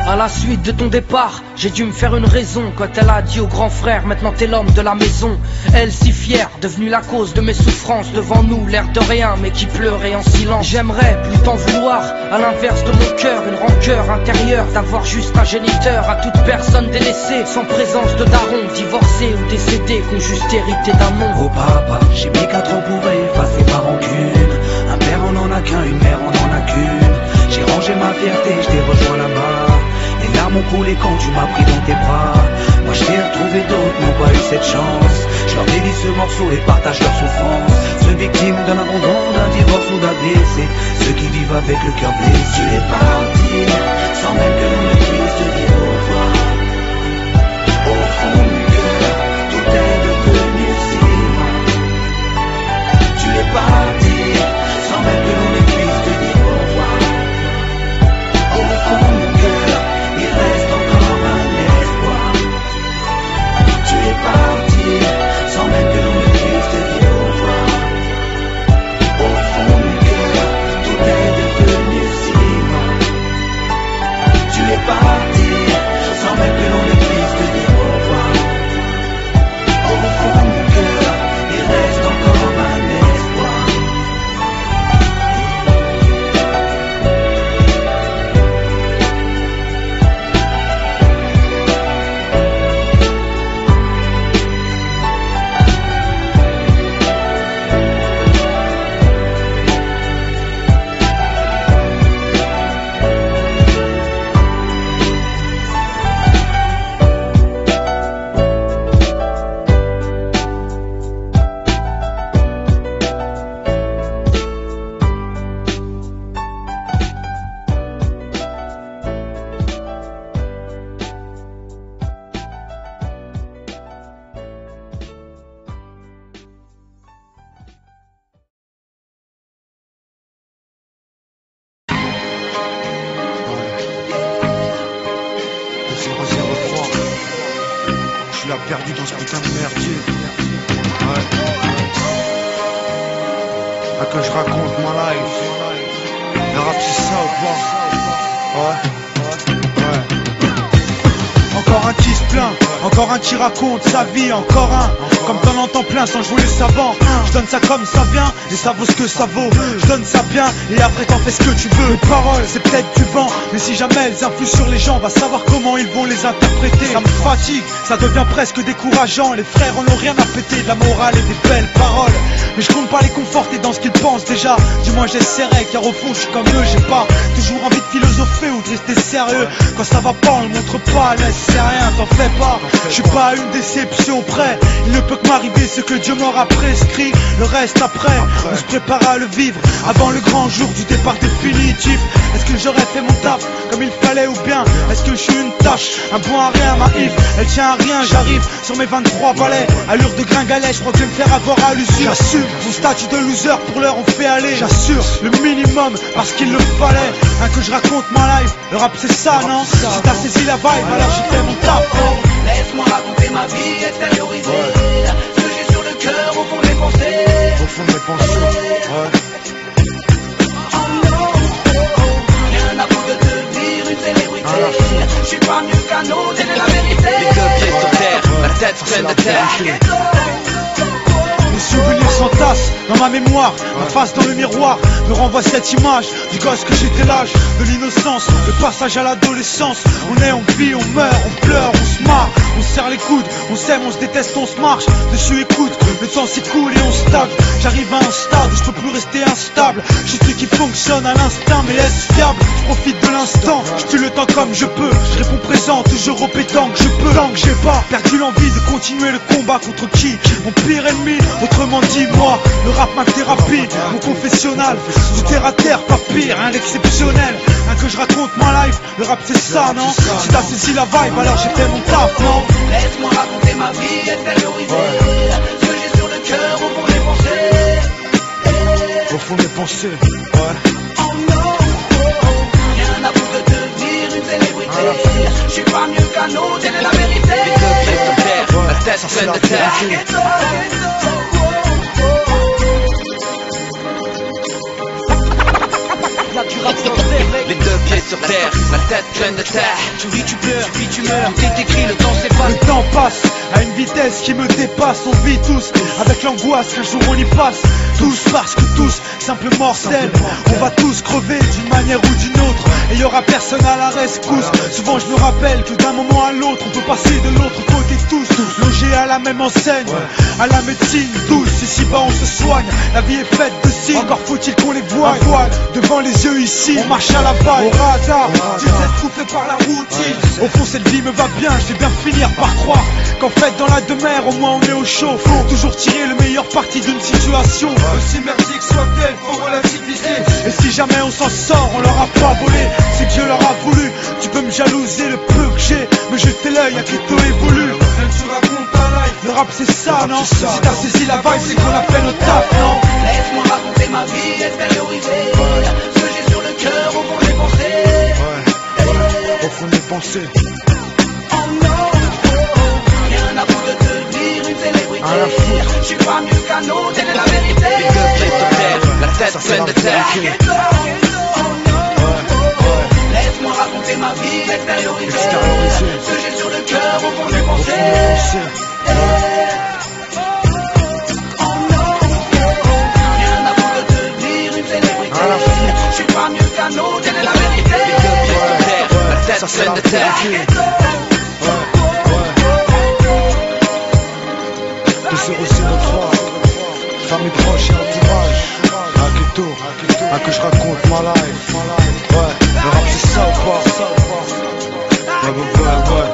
À la suite de ton départ, j'ai dû me faire une raison. Quand elle a dit au grand frère, maintenant t'es l'homme de la maison. Elle si fière, devenue la cause de mes souffrances. Devant nous, l'air de rien, mais qui pleurait en silence. J'aimerais plus t'en vouloir, à l'inverse de mon cœur. Une rancœur intérieure, d'avoir juste un géniteur. À toute personne délaissée, sans présence de daron. Divorcé ou décédé, qu'on juste hérité d'un nom. Oh papa, j'ai mis 4 ans pour effacer ma rancune. Un père on en a qu'un, une mère on en a qu'une. J'ai rangé ma fierté, je t'ai rejoint là-bas. Les larmes ont coulé quand tu m'as pris dans tes bras. Moi je t'ai retrouvé, d'autres n'ont pas eu cette chance. Je leur dédie ce morceau et partage leur souffrance. Ceux victimes d'un abandon, d'un divorce ou d'un décès. Ceux qui vivent avec le cœur blessé. Tu es parti, sans même que l'on ne puisse te dire au revoir. Au fond de mon cœur, tout est devenu si noir. Tu es parti, sans même que l'on ne puisse te dire au revoir. Au fond de mon cœur, il reste encore un espoir. Tu es parti, sans même que l'on ne puisse te dire au revoir. Au fond de mon cœur, tout est devenu si noir. Tu es parti, sans même que l'on ne puisse te dire au revoir. Au fond de mon cœur, il reste encore un espoir. Tu l'as perdu dans ce putain de merdier. Ouais. Ah, que je raconte ma life. Le rap c'est ça ou pas? Ouais. Encore un tease plein, encore un qui raconte sa vie, encore un. Comme t'en entends plein sans jouer le savant. Je donne ça comme ça vient, et ça vaut ce que ça vaut. Je donne ça bien, et après t'en fais ce que tu veux. Les paroles, c'est peut-être du vent, mais si jamais elles influent sur les gens, va savoir comment ils vont les interpréter. Ça me fatigue, ça devient presque décourageant. Les frères en ont rien à péter, de la morale et des belles paroles. Mais je compte pas les conforter dans ce qu'ils pensent déjà. Du moins j'essaierai, car au fond je suis comme eux. J'ai pas toujours envie de philosopher ou de rester sérieux. Quand ça va pas, on le montre pas, laisse c'est rien, t'en fais pas. Je suis pas à une déception près. Il ne peut que m'arriver ce que Dieu m'aura prescrit. Le reste après, on se prépare à le vivre avant le grand jour du départ définitif. Est-ce que j'aurais fait mon taf comme il fallait ou bien est-ce que je suis une tâche, un bon à rien, ma if elle tient à rien, j'arrive sur mes 23 balais. Allure de gringalet, je crois que je vais me faire avoir à l'usure. J'assume mon statut de loser, pour l'heure on fait aller. J'assure le minimum parce qu'il le fallait. Que je raconte ma life, le rap c'est ça, non? Si t'as saisi la vibe, alors j'ai fait mon taf. Laisse-moi raconter ma vie, extérioriser ce que j'ai sur le cœur, au fond de mes pensées. Au fond de mes pensées, ouais. Oh non, rien à vous de devenir une célébrité. Je suis pas mieux qu'un autre, c'est la vérité. Les deux pieds sur terre, la tête pleine de terre. Les souvenirs s'entassent dans ma mémoire. Ma face dans le miroir me renvoie cette image du gosse que j'étais, l'âge de l'innocence, le passage à l'adolescence. On est, on vit, on meurt, on pleure, on se marre, on serre les coudes, on s'aime, on se déteste, on se marche dessus, écoute, le temps s'écoule et on stagne. J'arrive à un stade où je peux plus rester instable. Je suis celui qui fonctionne à l'instinct, mais est-ce fiable? Je profite de l'instant, je tue le temps comme je peux. Je réponds présent, toujours répétant que je peux. Tant que j'ai pas perdu l'envie de continuer le combat contre qui? Mon pire ennemi, autrement dit moi. Le rap ma thérapie, mon confessionnal. Du terre à terre, pas pire, un exceptionnel. Un que je raconte ma life. Le rap c'est ça, non? Si t'as saisi la vibe, alors j'ai fait mon taf, non? Laisse-moi raconter ma vie et t'extérioriser ce que j'ai sur le cœur au fond des pensées. Au fond des pensées, ouais. Oh non, rien à vous de devenir une célébrité. Je suis pas mieux qu'un autre, c'est la vérité. La tête pleine de terre. Les deux pieds sur terre, la tête pleine de terre. Tu vis, tu pleures, tu vis, tu meurs. Tout est écrit, le temps s'efface. Le temps passe à une vitesse qui me dépasse. On vit tous avec l'angoisse qu'un jour on y passe. Tous parce que tous, simple mortels. On va tous crever d'une manière ou d'une autre. Et y aura personne à la rescousse. Souvent je me rappelle que d'un moment à l'autre on peut passer de l'autre côté tous. Logés à la même enseigne, à la médecine douce. Ici-bas on se soigne, la vie est faite de signes. Encore faut-il qu'on les voie. Un voile devant les yeux ici. On marche à la balle, au radar. Tu t'es coupé par la routine. Au fond cette vie me va bien, je vais bien finir par croire qu'en fait dans la demeure au moins on est au chaud. Faut toujours tirer le meilleur parti d'une situation. Aussi merdique soit-elle, faut relativiser. Et si jamais on s'en sort, on leur a pas volé. C'est que Dieu leur a voulu. Tu peux me jalouser le peu que j'ai, mais jeter l'œil à qui t'a évolue. Tu racontes ta life. Le rap c'est ça, non? Si t'as saisi la vibe, c'est qu'on a fait notre taf, non? Laisse-moi raconter ma vie, extérioriser ce que j'ai sur le cœur au fond des pensées. Au fond des pensées. Oh non, rien à vous de devenir une célébrité. Je suis pas mieux qu'un autre, c'est la vérité. Les deux pieds sur terre, la tête pleine de terre. Laisse-moi raconter ma vie, extérioriser ce que j'ai sur le cœur au fond des pensées. Oh non, rien à vous de devenir une célébrité. Je suis pas mieux qu'un autre, c'est la vérité. Les deux pieds sur terre, la tête pleine de terre. Tous ces reçus de trois, famille proche et entourage. À Ghetto, à que je raconte ma life. Ouais, le rap c'est ça ou pas? Ouais.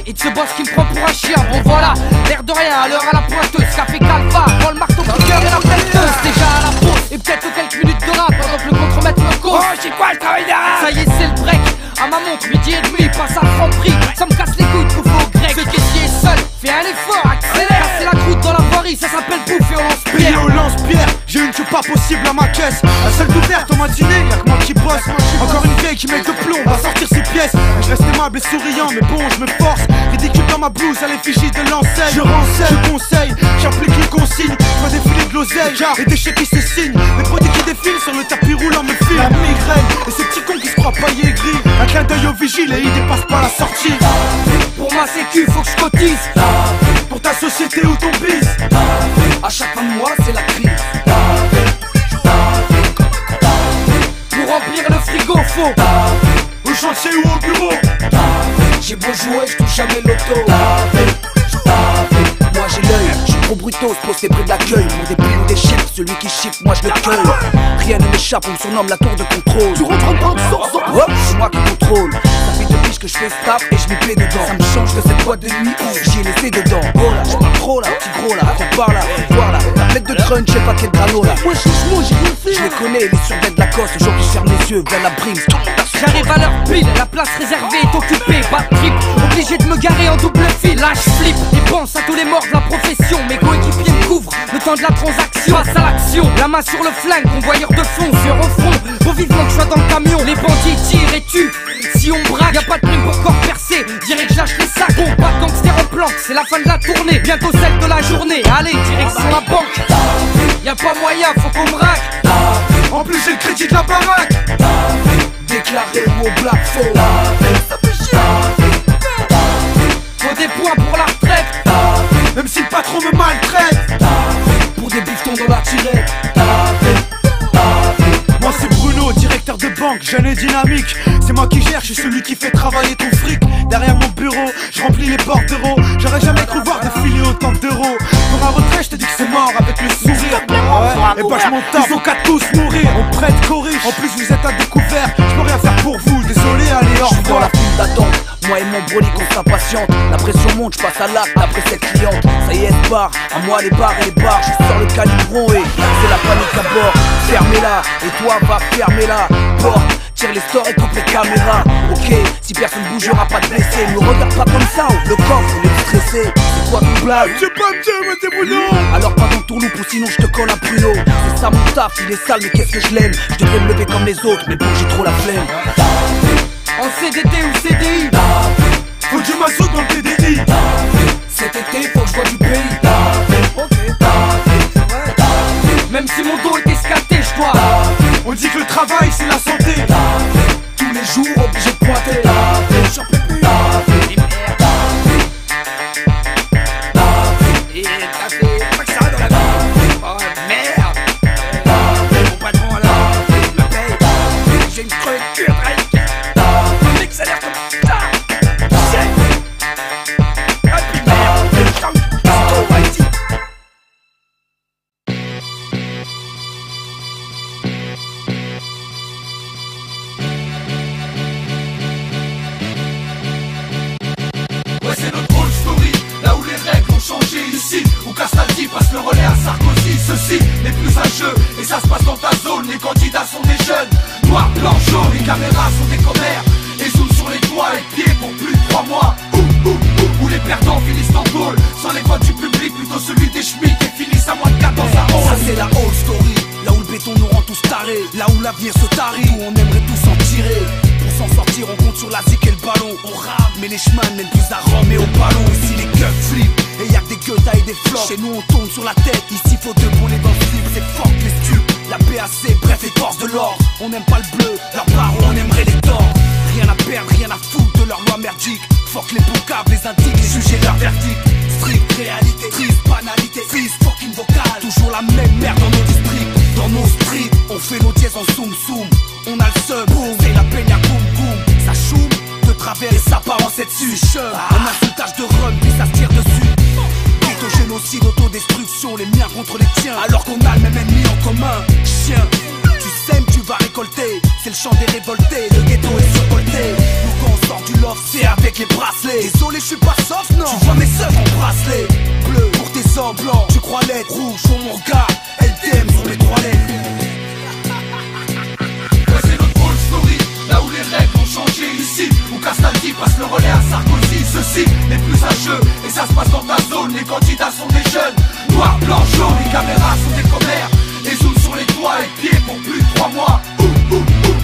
Et de ce boss qui me prend pour un chien. Bon voilà, l'air de rien, à l'heure à la pointeuse. Café calva, prends le marteau piqueur et la pelleteuse. Déjà à la pause, et peut-être quelques minutes de rap pendant que le contremaître me cause. Oh, c'est quoi le travail d'arabe? Ça y est, c'est le break. À ma montre, midi et demi, passe à franc prix. Ça me casse les couilles, trouve au grec. Ce caissier est seul, fais un effort, accélère. Casser la croûte dans la voirie, ça s'appelle bouffe et on lance pierre. Payé au lance-pierre, j'ai une queue pas possible à ma caisse. La seule ouverte au matinée, y'a que moi qui bosse. Encore une vieille qui met de plomb, va sortir ses pièces. Je reste aimable et souriant, mais bon, je me force. Ridicule dans ma blouse à l'effigie de l'enseigne. Je renseigne, je conseille, j'applique les consignes. Je vois défiler de l'oseille, et des chèques qui se signent. Les produits qui défilent sur le tapis roulant me filent. La migraine, et ces petits cons qui se croient paillés gris. Un clin d'œil au vigile et il dépasse pas la sortie. Pour ma sécu, faut que je cotise. Pour ta société ou ton bis. À chaque fin de mois, c'est la crise. Pour remplir le frigo, faut au chantier ou au bureau. j'ai beau jouer, je touche jamais l'auto. Moi j'ai l'œil, je suis trop brutos, posté près de l'accueil. Mon débit ou des chiffres, celui qui chiffre, moi je le cueille. Rien ne m'échappe, on me surnomme la tour de contrôle. Tu rentres en banque, sors. C'est moi qui contrôle. Ça fait 2 piges que je fais stop et je m'y plais dedans. Ça me change de cette boîte de nuit où j'y ai laissé dedans. Oh là, je parle trop là, petit gros là, faut par là, faut voir là. Tablette de crunch, j'ai pas quel grano là. Ouais, franchement, j'ai rien fait. Je les connais, les survêtements de la coste. Aujourd'hui, je ferme les yeux, vers la brime. J'arrive à l'heure pile, la place réservée est occupée. Bad trip, obligé de me garer en double fil. Là, je flippe et pense à tous les morts de la profession. Mes coéquipiers me couvrent le temps de la transaction. Passe à l'action, la main sur le flingue, convoyeur de fond, sur au front. Faut vivement que je sois dans le camion. Les bandits tirent et tuent. Si on braque, y'a pas de prime pour corps percé. Direct, je lâche les sacs. Bon, pas de gangster en planque, c'est la fin de la tournée. Bientôt celle de la journée. Allez, direction la banque. Y'a pas moyen, faut qu'on me raque. En plus j'ai le crédit de la baraque. Déclaré au black faux. Ça fait chier. Faut des points pour la retraite. Même si le patron me maltraite. Pour des bifetons dans la tirette. Moi c'est Bruno, directeur de banque, jeune et dynamique. C'est moi qui gère, je suis celui qui fait travailler ton fric. Derrière mon bureau, je remplis les bordereaux. J'aurais jamais cru voir défiler autant d'euros. Pour un retrait, je te dis que c'est mort avec le sourire. Et bah je m'en tape, ils ont qu'à tous mourir. On prête corrige, en plus vous êtes à découvert. Je peux rien faire pour vous, désolé, allez au Je suis dans revoir. la file d'attente, moi et mon brolic on s'impatiente. La pression monte, je passe à l'acte après cette cliente. Ça y est, elle part, à moi les bars et les bars. Je sors le calibron et c'est la panique à bord. Fermez-la, et toi va fermer-la. Porte, tire les stores et coupe les caméras. Ok, si personne bouge, y'aura pas de blessés. Me regarde pas comme ça, le corps, on est stressé. C'est quoi ton blague? J'ai pas de jeu, mais c'est Bruno. Alors pas dans ton loup ou sinon je te colle un pruneau. C'est ça mon taf, il est sale mais qu'est-ce que je l'aime. Je devrais me lever comme les autres mais bon j'ai trop la flemme. En CDT ou CDI. Faut du massot dans le TDI. Cet été faut que je vois du pays. Ok. Même si mon dos est escaté, je dois. On dit que le travail c'est la santé. Tous les jours obligé de pointer. J'en peux plus. Et t'as fait pas que ça dans la vie. Oh merde. Mon patron là, il me paye. J'ai une crevure de mec ça a l'air comme ça. Ah puis merde. C'est trop haïti. Ouais c'est notre old story. Là où les règles ont changé ici. Où Castaldi passe le relais à Sarkozy. Ceci n'est plus un jeu. Et ça se passe dans ta zone. Les candidats sont des jeunes. Noir, blanc, jaune. Les caméras sont des commères. Et zoom sur les doigts et pieds pour plus de 3 mois. Où les perdants finissent en tôle. Sans les voix du public, plutôt celui des schmitts. Et finissent à moins de 4 dans un Ça hall. c'est la old story. Là où le béton nous rend tous tarés. Là où l'avenir se tarit. Où on aimerait tous en tirer. Pour s'en sortir on compte sur la zik et le ballon. On rame mais les chemins mènent plus à Rome et au ballon. Ici les keufs flippent. Et y'a que des gueutas et des flops. Chez nous on tourne sur la tête. Ici faut deux bonnets dans le slip. C'est fort que les stupes. La PAC, bref les forces de l'ordre. On n'aime pas le bleu, leurs parents on aimerait les tordre. Rien à perdre, rien à foutre de leur loi merdique. Fuck les boucables, les indiques, les juges et leur verdict. Strict réalité, triste banalité. Fils fucking vocal, toujours la même merde dans nos districts. Dans nos streets, on fait nos dièses en soum soum. On a le seum, boum, c'est la peña boum boum. Ça choum, de travers et ça part en 7 dessus. Un insultage de rhum, puis ça se tire dessus. Génocide, autodestruction, les miens contre les tiens. Alors qu'on a le même ennemi en commun. Chien, tu sèmes, tu vas récolter. C'est le chant des révoltés, le ghetto est survolté. Nous quand on sort du loft, c'est avec les bracelets. Désolé, je suis pas soft, non. Tu vois mes sœurs en bracelet. Bleu pour tes hommes, blanc, tu crois l'être. Rouge sur mon regard, LTM sur mes 3 lettres. Ouais c'est notre old story. Là où les règles ont changé ici. Où Castaldi passe le relais à Sarkozy. Ceci n'est plus un jeu. Et ça se passe dans ta zone. Les candidats sont des jeunes. Noir, blanc, jaune. Les caméras sont des commères. Et zoom sur les doigts et pieds pour plus de 3 mois.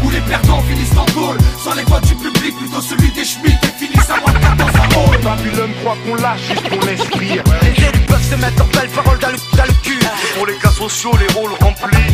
Où les perdants finissent en tôle. Sans les voix du public, plutôt celui des schmitts. Et finissent à moins de 4 dans un hall. Babylone croit qu'on lâche juste pour l'esprit. Les élus peuvent se mettre en belles paroles dans le cul. Pour les cas sociaux, les rôles remplis.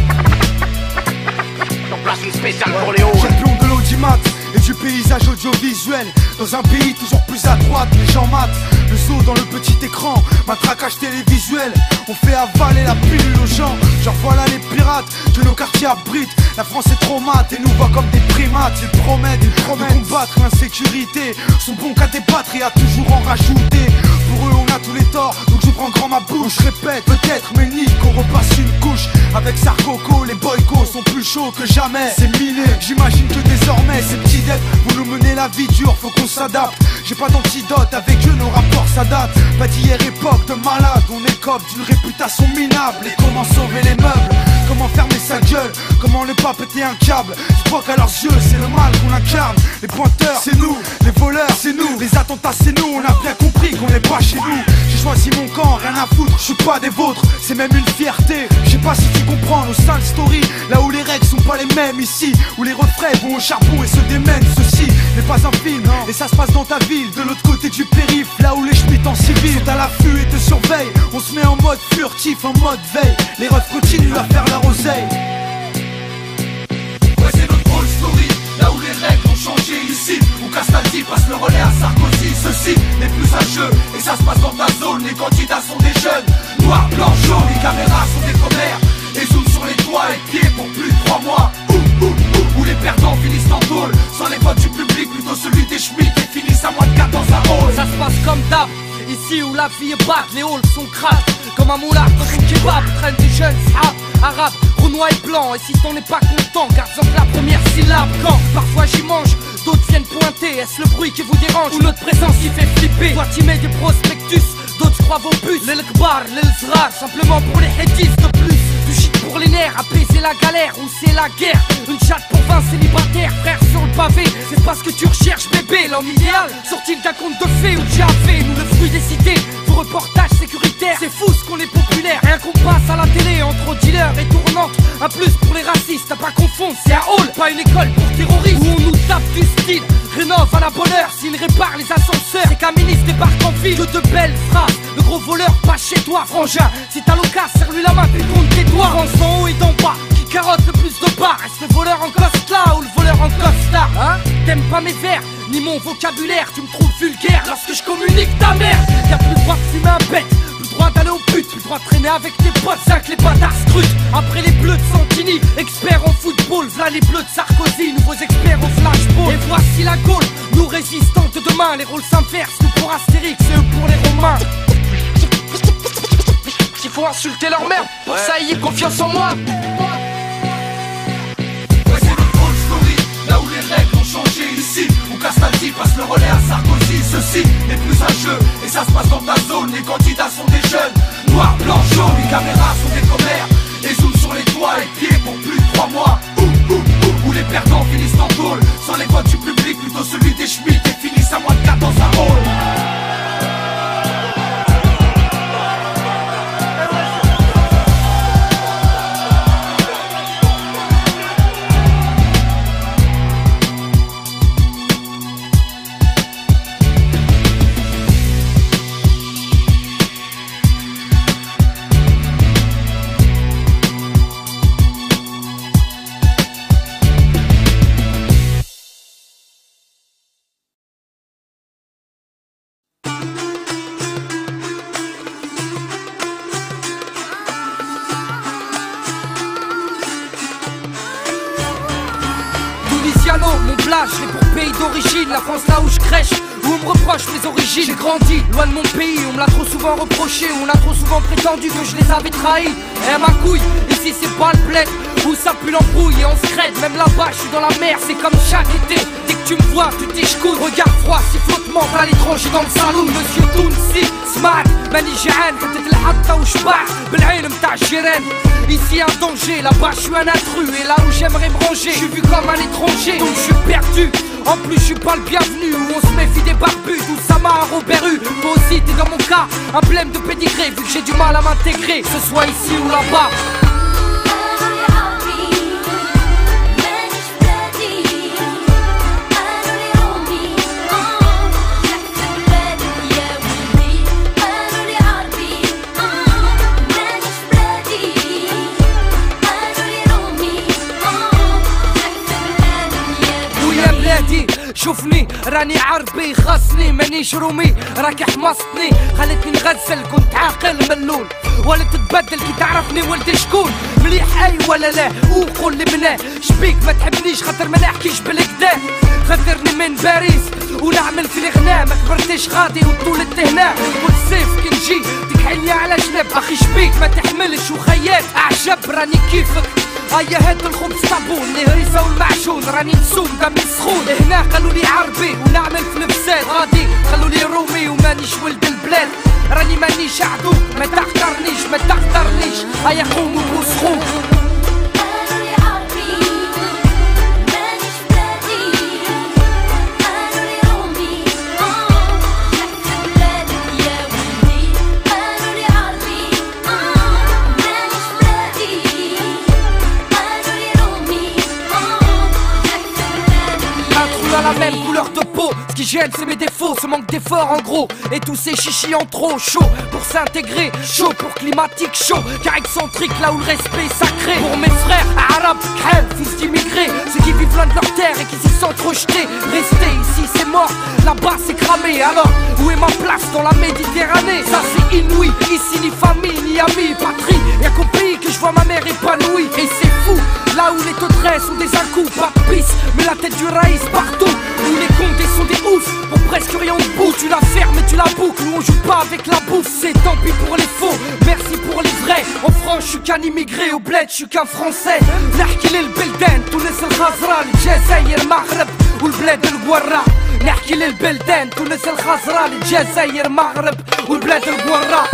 On place une spéciale pour les hauts. J'ai le plomb de l'audimat et du paysage audiovisuel. Dans un pays toujours plus à droite, les gens matent le saut dans le petit écran, matraquage télévisuel. On fait avaler la pilule aux gens. Genre voilà les pirates que nos quartiers abritent. La France est trop mate et nous voit comme des primates. Ils promettent de combattre l'insécurité. Sont bons qu'à débattre et à toujours en rajouter. Pour eux on a tous les torts, donc je prends grand ma bouche. Je répète, peut-être mais nique qu'on repasse une couche. Avec Sarkoco, les boycos sont plus chauds que jamais. C'est miné, j'imagine que désormais ces petits dettes vont nous mener la vie dure, faut qu'on s'adapte. J'ai pas d'antidote, avec eux nos rapports ça date. Pas d'hier époque de malade, on écope d'une réputation minable. Et comment sauver les meubles, comment fermer sa gueule, comment ne pas péter un câble. Je crois qu'à leurs yeux c'est le mal qu'on incarne. Les pointeurs c'est nous, les voleurs c'est nous, les attentats c'est nous. On a bien compris qu'on n'est pas chez nous. J'ai choisi mon camp, rien à foutre, je suis pas des vôtres. C'est même une fierté, je sais pas si tu comprends nos sales stories. Là où les règles sont pas les mêmes ici, où les refrains vont au charbon et se démènent. Ceci n'est pas un film. Et ça se passe dans ta ville, de l'autre côté du périph', là où les schmitts en civil sont à l'affût et te surveillent. On se met en mode furtif, en mode veille. Les refs continuent à faire leur oseille. Ouais, c'est notre old story, là où les règles ont changé ici, où Castaldi passe le relais à Sarkozy. Ceci n'est plus un jeu, et ça se passe dans ta zone. Les candidats sont des jeunes, noirs, blancs, jaunes. Les caméras sont des commères, et zoom sur les doigts et pieds pour plus de 3 mois. Où les perdants finissent en tôle, sans les votes du public, plutôt celui des schmitts et finissent à moins de 4 dans un hall. Ça se passe comme d'hab, ici où la vie est batte, les halls sont crades. Comme un moulard dans son kebab, traîne des jeunes sahab, arabes, renois et blancs. Et si t'en es pas content, garde-en la première syllabe. Quand parfois j'y mange, d'autres viennent pointer. Est-ce le bruit qui vous dérange ou notre présence qui fait flipper? Toi t'y mets des prospectus, d'autres croient vos puces. Les l'kbar, les l'zrar, simplement pour les hédis de plus. Du shit pour les nerfs, apaiser la galère ou c'est la guerre. Une chatte pour 20 célibataires, frère sur le pavé. C'est pas ce que tu recherches bébé, l'homme idéal sorti d'un conte de fées ou de Jaffé. Nous le fruit des cités, vos reportages sécuritaires. C'est fou ce qu'on est populaire, rien qu'on passe à la télé entre dealers et tournantes. Un plus pour les racistes, t'as pas confondre, c'est un hall, pas une école pour terroristes. Où on nous tape du style, rénove à la bonne heure. S'il répare les ascenseurs, c'est qu'un ministre débarque en ville. Que de belles phrases, le gros voleur pas chez toi frangin. Si t'as l'occasion, serre-lui la main, tu comptes tes doigts. France en haut et d'en bas, qui carotte le plus de bas. Est-ce le voleur en costard ou le voleur en costard, hein? T'aimes pas mes vers, ni mon vocabulaire. Tu me trouves vulgaire lorsque je communique ta mère. Y'a plus le droit de fumer un bec, plus le droit d'aller au but, plus le droit de traîner avec tes potes, c'est que les bâtards scrutent. Après les bleus de Santini, experts en football, v'là les bleus de Sarkozy, nouveaux experts au flashball. Et voici la Gaule, nous résistantes demain. Les rôles s'inversent, nous pour Astérix et eux pour les Romains. S'il faut insulter leur mère, pour ça ayez confiance en moi. Ouais, c'est notre old story, là où les règles ont changé ici, où Castaldi passe le relais à Sarkozy. Ceci n'est plus un jeu, et ça se passe dans ta zone. Les candidats sont des jeunes, noirs, blancs, jaunes. Les caméras sont des commères, et zoom sur les doigts et pieds pour plus de 3 mois. Où les perdants finissent en tôle, sans les votes du public, plutôt celui des schmitts et finissent à moins de 4 dans un hall. Mon blage, je l'ai pour pays d'origine, la France là où je crèche, où on me reproche mes origines. J'ai grandi loin de mon pays, on me l'a trop souvent reproché, on a trop souvent prétendu que je les avais trahis. Et ma couille, ici c'est pas le bled, où ça pue l'embrouille et on se crête. Même là-bas, je suis dans la mer, c'est comme chaque été. Dès que tu me vois, tu t'échcoutes. Regard froid, sifflotement à l'étranger dans le salon. Monsieur Tounsi, smart, mani جعان حطيت الحطة وشبع بالعين متاع الجيران. Ici un danger, là-bas je suis un intrus. Et là où j'aimerais me ranger, je suis vu comme un étranger. Donc je suis perdu, en plus je suis pas le bienvenu. Où on se méfie des barbus, d'où ça m'a un Robert U. Toi aussi t'es dans mon cas, un blême de pédigré. Vu que j'ai du mal à m'intégrer, que ce soit ici ou là-bas. شوفني راني عربي خاصني مانيش رومي راكي حمصتني خلتني نغزل كنت عاقل ملول ولا تتبدل كي تعرفني ولد شكون مليح اي ولا لا وقول لي مناه شبيك ما تحبنيش خاطر ما نحكيش بالكدا خاطرني من باريس ونعمل في الغناء ما كبرتش غادي وطولت هنا والصيف كي نجي تكحلني على جنب اخي شبيك ما تحملش وخيات اعجب راني كيفك هيا هات الخبز صابون الهريسه والمعجون راني نسوم دمي سخون هنا قالوا لي عربي ونعمل في الفساد غادي قالوا لي رومي ومانيش ولد البلاد راني مانيش عدو ما تقدرنيش هيا قوموا وسخون la même couleur Ce qui gêne c'est mes défauts, ce manque d'effort en gros. Et tous ces chichis en trop, chaud pour s'intégrer, chaud pour climatique, chaud car excentrique là où le respect est sacré. Pour mes frères arabes, crèves, fils d'immigrés, ceux qui vivent loin de leur terre et qui s'y sentent rejetés. Rester ici c'est mort, là-bas c'est cramé. Alors où est ma place dans la Méditerranée? Ça c'est inouï, ici ni famille, ni amis, patrie. Y'a qu'au pays que je vois ma mère épanouie. Et c'est fou, là où les tendresses sont des incous, pas de pisse, mais la tête du raïs partout. Où les condés sont des oufs, pour presque rien au bout. Tu la fermes et tu la boucles, nous on joue pas avec la bouffe. C'est tant pis pour les faux, merci pour les vrais. En France je suis qu'un immigré, au bled je suis qu'un français. نحكي للبلدان تونس الخضراء الجزائر مغرب والبلاد القورة. نحكي للبلدان تونس الخضراء الجزائر مغرب والبلاد القورة.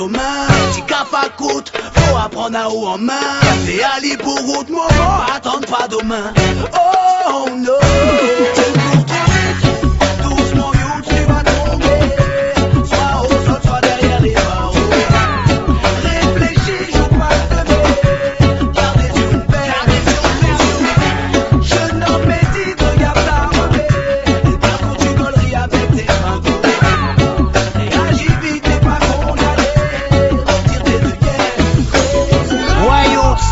aux mains. Si café coûte, faut apprendre à haut en main. C'est Ali pour route, moment, attendre pas demain. Oh no, tu cours trop vite, doucement you, tu vas tomber. Soit au sol, soit derrière les barreaux. Réfléchis, joue pas de mai. Garde les yeux ouverts, jeune homme médite, regarde ta revée. Et bien quand tu golleries avec tes fingos. Réagis vite, t'es pas condamné. Retire tes œillères. Ouais youths,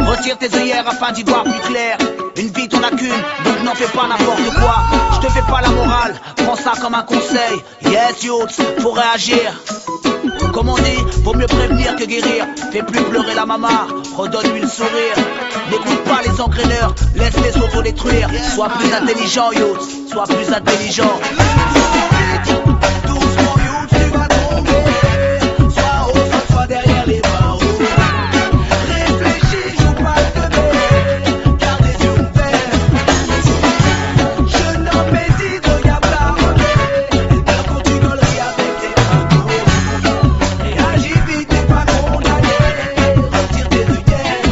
retire tes œillères afin d'y voir plus clair. Une vie t'en as qu'une, donc n'en fais pas n'importe quoi. Je te fais pas la morale, prends ça comme un conseil. Yes youths, faut réagir. Comme on dit, vaut mieux prévenir que guérir. Fais plus pleurer la maman, redonne-lui le sourire. N'écoute pas les engraineurs, laisse-les s'auto-détruire. Sois plus intelligent youths, sois plus intelligent. Doucement youths, tu vas tomber. Soit au sol, soit derrière les barreaux. Réfléchis, joue pas de mai. Garde les yeux ouverts. Jeune homme médite, regarde ta revée. Et bien quand tu golleries avec tes fingos. Réagis vite, t'es pas condamné. Retire tes œillères.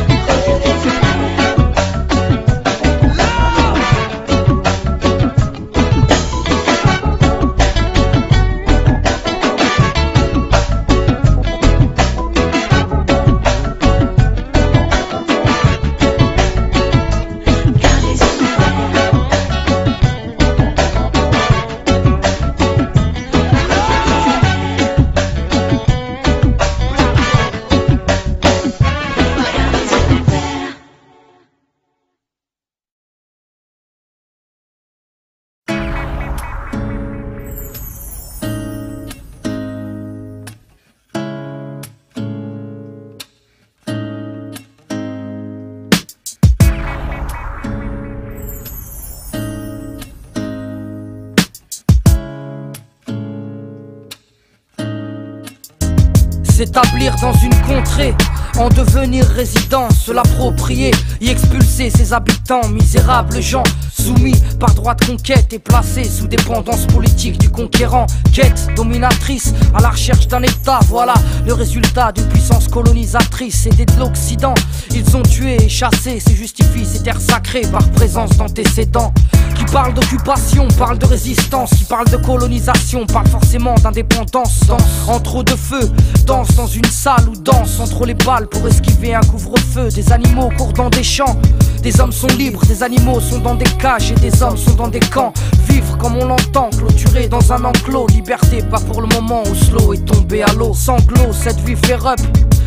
S'établir dans une contrée, en devenir résident, se l'approprier, y expulser ses habitants, misérables gens, soumis par droit de conquête et placés sous dépendance politique du conquérant. Quête dominatrice à la recherche d'un état, voilà le résultat d'une puissance colonisatrice. Aidés de l'Occident, ils ont tué et chassé, c'est justifie ces terres sacrées par présence d'antécédents. Qui parle d'occupation, parle de résistance, qui parle de colonisation, parle forcément d'indépendance. Danse entre eau de feu, danse dans une salle ou danse entre les balles pour esquiver un couvre-feu. Des animaux courent dans des champs, des hommes sont libres, des animaux sont dans des cages et des hommes sont dans des camps. Vivre comme on l'entend, clôturé dans un enclos. Liberté pas pour le moment, Oslo est tombé à l'eau. Sanglot, cette vie fait up.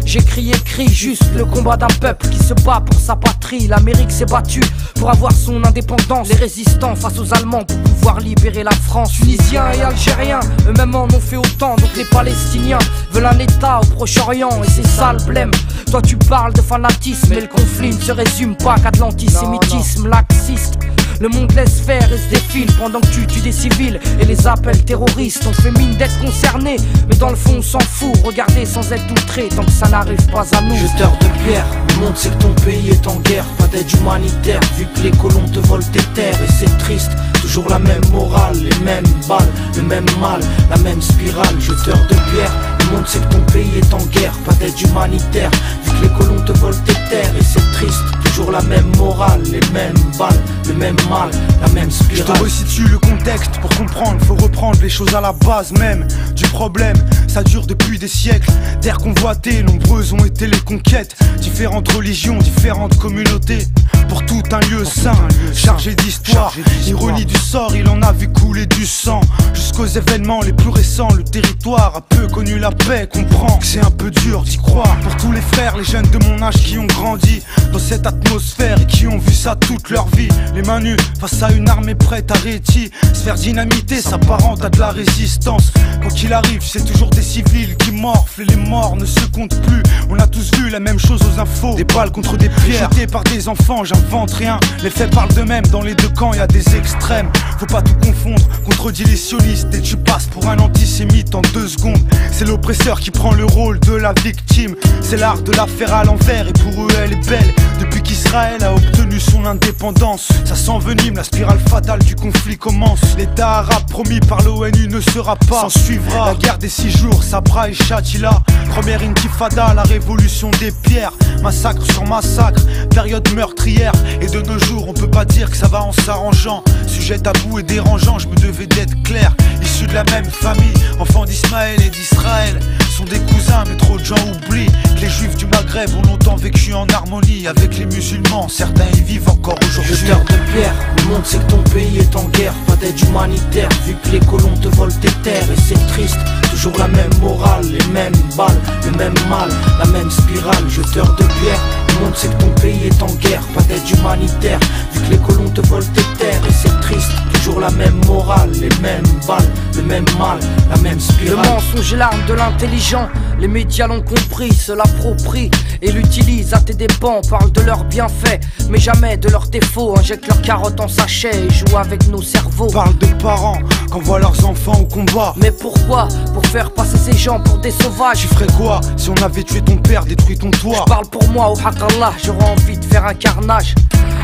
J'écris et crie juste le combat d'un peuple qui se bat pour sa patrie. L'Amérique s'est battue pour avoir son indépendance. Les résistants face aux Allemands pour pouvoir libérer la France. Tunisiens et Algériens, eux-mêmes en ont fait autant. Donc les Palestiniens veulent un État au Proche-Orient et c'est ça le blême. Toi tu parles de fanatisme mais le conflit ne se résume pas qu'à de l'antisémitisme laxiste. Le monde laisse faire et se défile pendant que tu tues des civils et les appels terroristes. On fait mine d'être concerné, mais dans le fond on s'en fout. Regardez sans être outré tant que ça n'arrive pas à nous. Jeteur de pierre, le monde sait que ton pays est en guerre. Pas d'aide humanitaire, vu que les colons te volent tes terres. Et c'est triste, toujours la même morale, les mêmes balles, le même mal, la même spirale. Jeteur de pierre, le monde sait que ton pays est en guerre. Pas d'aide humanitaire, vu que les colons te volent tes terres. Et c'est triste, toujours la même morale, les mêmes balles, le même mal, la même spirale. Je te resitue le contexte pour comprendre, faut reprendre les choses à la base même du problème. Ça dure depuis des siècles, terres convoitées, nombreuses ont été les conquêtes. Différentes religions, différentes communautés, pour tout un lieu saint, chargé d'histoire. Ironie du sort, il en a vu couler du sang. Jusqu'aux événements les plus récents, le territoire a peu connu la paix. Comprends que c'est un peu dur d'y croire. Pour tous les frères, les jeunes de mon âge qui ont grandi dans cette atmosphère et qui ont vu ça toute leur vie. Les mains nues face à une armée prête à rêtir, se faire dynamiter s'apparente à de la résistance. Quand il arrive, c'est toujours des civils qui morflent et les morts ne se comptent plus. On a tous vu la même chose aux infos, des balles contre des pierres jetées par des enfants, j'invente rien. Les faits parlent d'eux-mêmes, dans les deux camps y a des extrêmes. Faut pas tout confondre, contredis les sionistes et tu passes pour un antisémite en 2 secondes. C'est l'oppresseur qui prend le rôle de la victime, c'est l'art de la faire à l'envers et pour eux elle est belle. depuis qu'Israël a obtenu son indépendance. Ça s'envenime, la spirale fatale du conflit commence. L'état arabe promis par l'ONU ne sera pas. S'en suivra la guerre des 6 jours, Sabra et Shatila. Première intifada, la révolution des pierres. Massacre sur massacre, période meurtrière. Et de nos jours on peut pas dire que ça va en s'arrangeant. Sujet tabou et dérangeant, je me devais d'être clair. Issus de la même famille, enfants d'Ismaël et d'Israël, sont des cousins mais trop de gens oublient que les juifs du Maghreb ont longtemps vécu en harmonie avec les musulmans. Certains y vivent encore aujourd'hui. Jeteur de pierre, le monde sait que ton pays est en guerre. Pas d'aide humanitaire vu que les colons te volent tes terres. Et c'est triste, toujours la même morale, les mêmes balles, le même mal, la même spirale. Jeteur de pierre, le monde sait que ton pays est en guerre. Pas d'aide humanitaire vu que les colons te volent tes terres. Et c'est triste, toujours la même morale, les mêmes balles, le même mal, la même spirale. Le mensonge est l'arme de l'intelligent. Les médias l'ont compris, se l'approprient et l'utilisent à tes dépens. Parlent de leurs bienfaits, mais jamais de leurs défauts. Injectent leurs carottes en sachet et jouent avec nos cerveaux. Parlent de parents qu'envoient leurs enfants au combat. Mais pourquoi? Pour faire passer ces gens pour des sauvages. Tu ferais quoi si on avait tué ton père, détruit ton toit? Je parle pour moi, au haqallah, j'aurais envie de faire un carnage.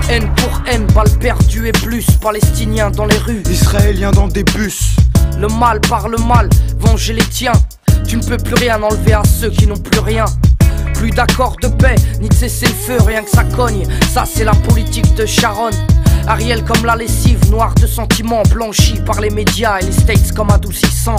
Haine pour haine, balles perdues et plus. Palestiniens dans les rues, Israéliens dans des bus. Le mal par le mal, venger les tiens. Tu ne peux plus rien enlever à ceux qui n'ont plus rien. Plus d'accord de paix, ni de cesser le feu, rien que ça cogne. Ça c'est la politique de Sharon. Ariel comme la lessive, noire de sentiments, blanchie par les médias et les States comme adoucissant.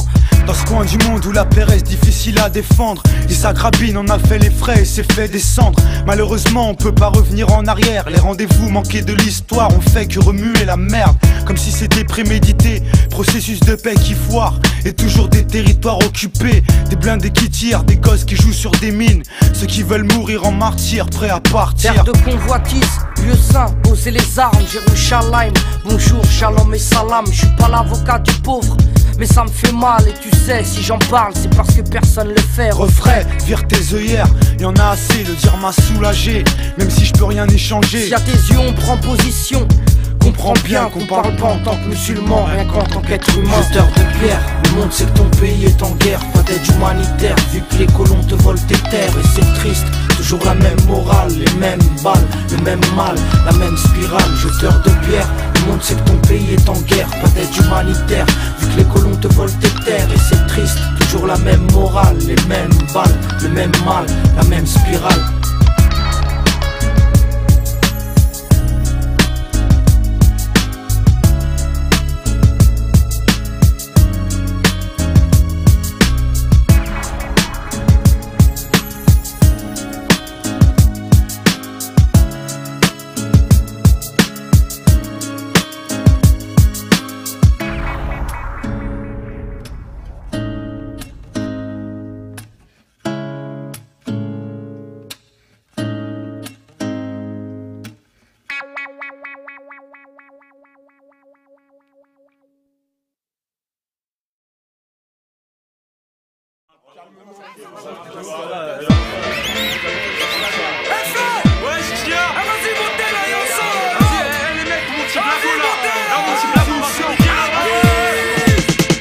Dans ce coin du monde où la paix reste difficile à défendre, Issa Rabin en a fait les frais et s'est fait descendre. Malheureusement on peut pas revenir en arrière. Les rendez-vous manqués de l'histoire ont fait que remuer la merde, comme si c'était prémédité. Processus de paix qui foire, et toujours des territoires occupés. Des blindés qui tirent, des gosses qui jouent sur des mines. Ceux qui veulent mourir en martyrs, prêts à partir. Terre de convoitise, lieu saint, poser les armes, Jérusalem. Bonjour, shalom et salam. Je suis pas l'avocat du pauvre, mais ça me fait mal. Et tu sais, si j'en parle, c'est parce que personne le fait. Refrais, vire tes œillères, y'en a assez, le dire m'a soulagé. Même si je peux rien échanger. Si à tes yeux on prend position, comprends bien qu'on parle pas en tant que musulman, rien qu'en tant qu'être humain. Jeteur de pierre, le monde sait que ton pays est en guerre. Pas d'aide humanitaire vu que les colons te volent tes terres. Et c'est triste, toujours la même morale, les mêmes balles, le même mal, la même spirale. Jeteur de pierre, le monde sait que ton pays est en guerre. Pas d'aide humanitaire vu que les colons te volent tes terres. Et c'est triste, toujours la même morale, les mêmes balles, le même mal, la même spirale.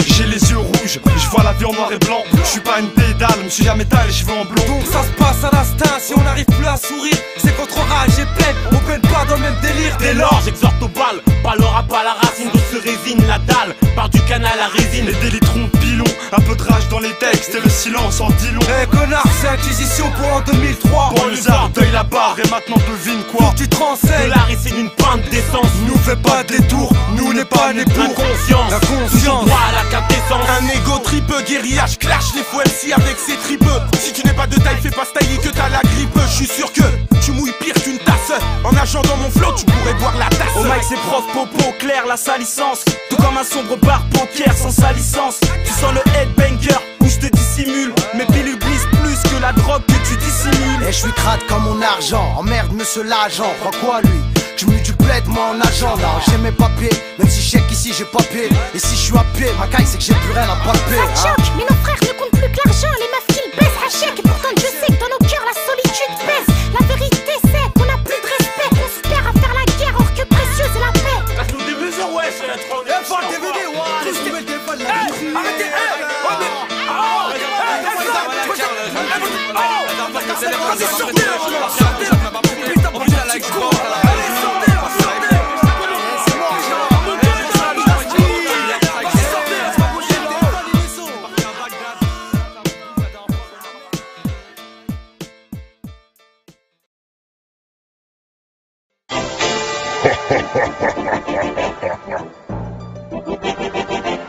J'ai les yeux rouges, je vois la vie en noir et blanc. Je suis pas une pédale, me suis jamais taillé les cheveux en blond. Donc ça se passe à l'instinct, si on n'arrive plus à sourire, c'est contre rage et peine, on peine pas dans le même délire. Dès lors j'exhorte au bal, pas le rap à la racine, d'où se résine la dalle, part du canal à résine. Les délitrons de pilon, un peu de rage dans les textes et le silence en dit long. Eh connard, c'est Inquisition pour en 2003. Pour les arts, deuil la barre et maintenant devine quoi. Faut que tu te renseignes, de l'art et c'est d'une pinte d'essence. nous fais pas de détour, nous n'est pas né pour L'inconscience, la toujours conscience. droit à la quintessence. Un égo tripeux, guérillage, clash, les faux MC avec ses tripeux. Si tu n'es pas de taille, fais pas styler que t'as la grippe. Je suis sûr que tu mouilles pire qu'une tasse. En nageant dans mon flot, tu pourrais boire la tasse. Au mic c'est prof, popo, clair, la salissance. Tout comme un sombre bar bancaire sans sa licence. Tu sens le headbanger où je te dissimule. Mes pilules glissent plus que la drogue que tu dissimules. Et je suis crade comme mon argent. Emmerde monsieur l'agent, crois quoi lui? Tu me du bled moi en agent. Non j'ai mes papiers, même si je sais qu'ici j'ai pas pied. Et si je suis à pied, ma caille c'est que j'ai plus rien à palper. Ça choque, mais nos frères ne comptent plus que l'argent. Les meufs qu'ils baissent à chèque. Et pourtant je sais que dans nos cœurs la solitude pèse. La vérité c'est qu'on a plus de respect. On se perd à faire la guerre or que précieuse est la paix. Casse-nous des mesures, ouais, c'est la trône. Faut le DVD, ouais, tous tu mets le téléphone là. Arrêtez,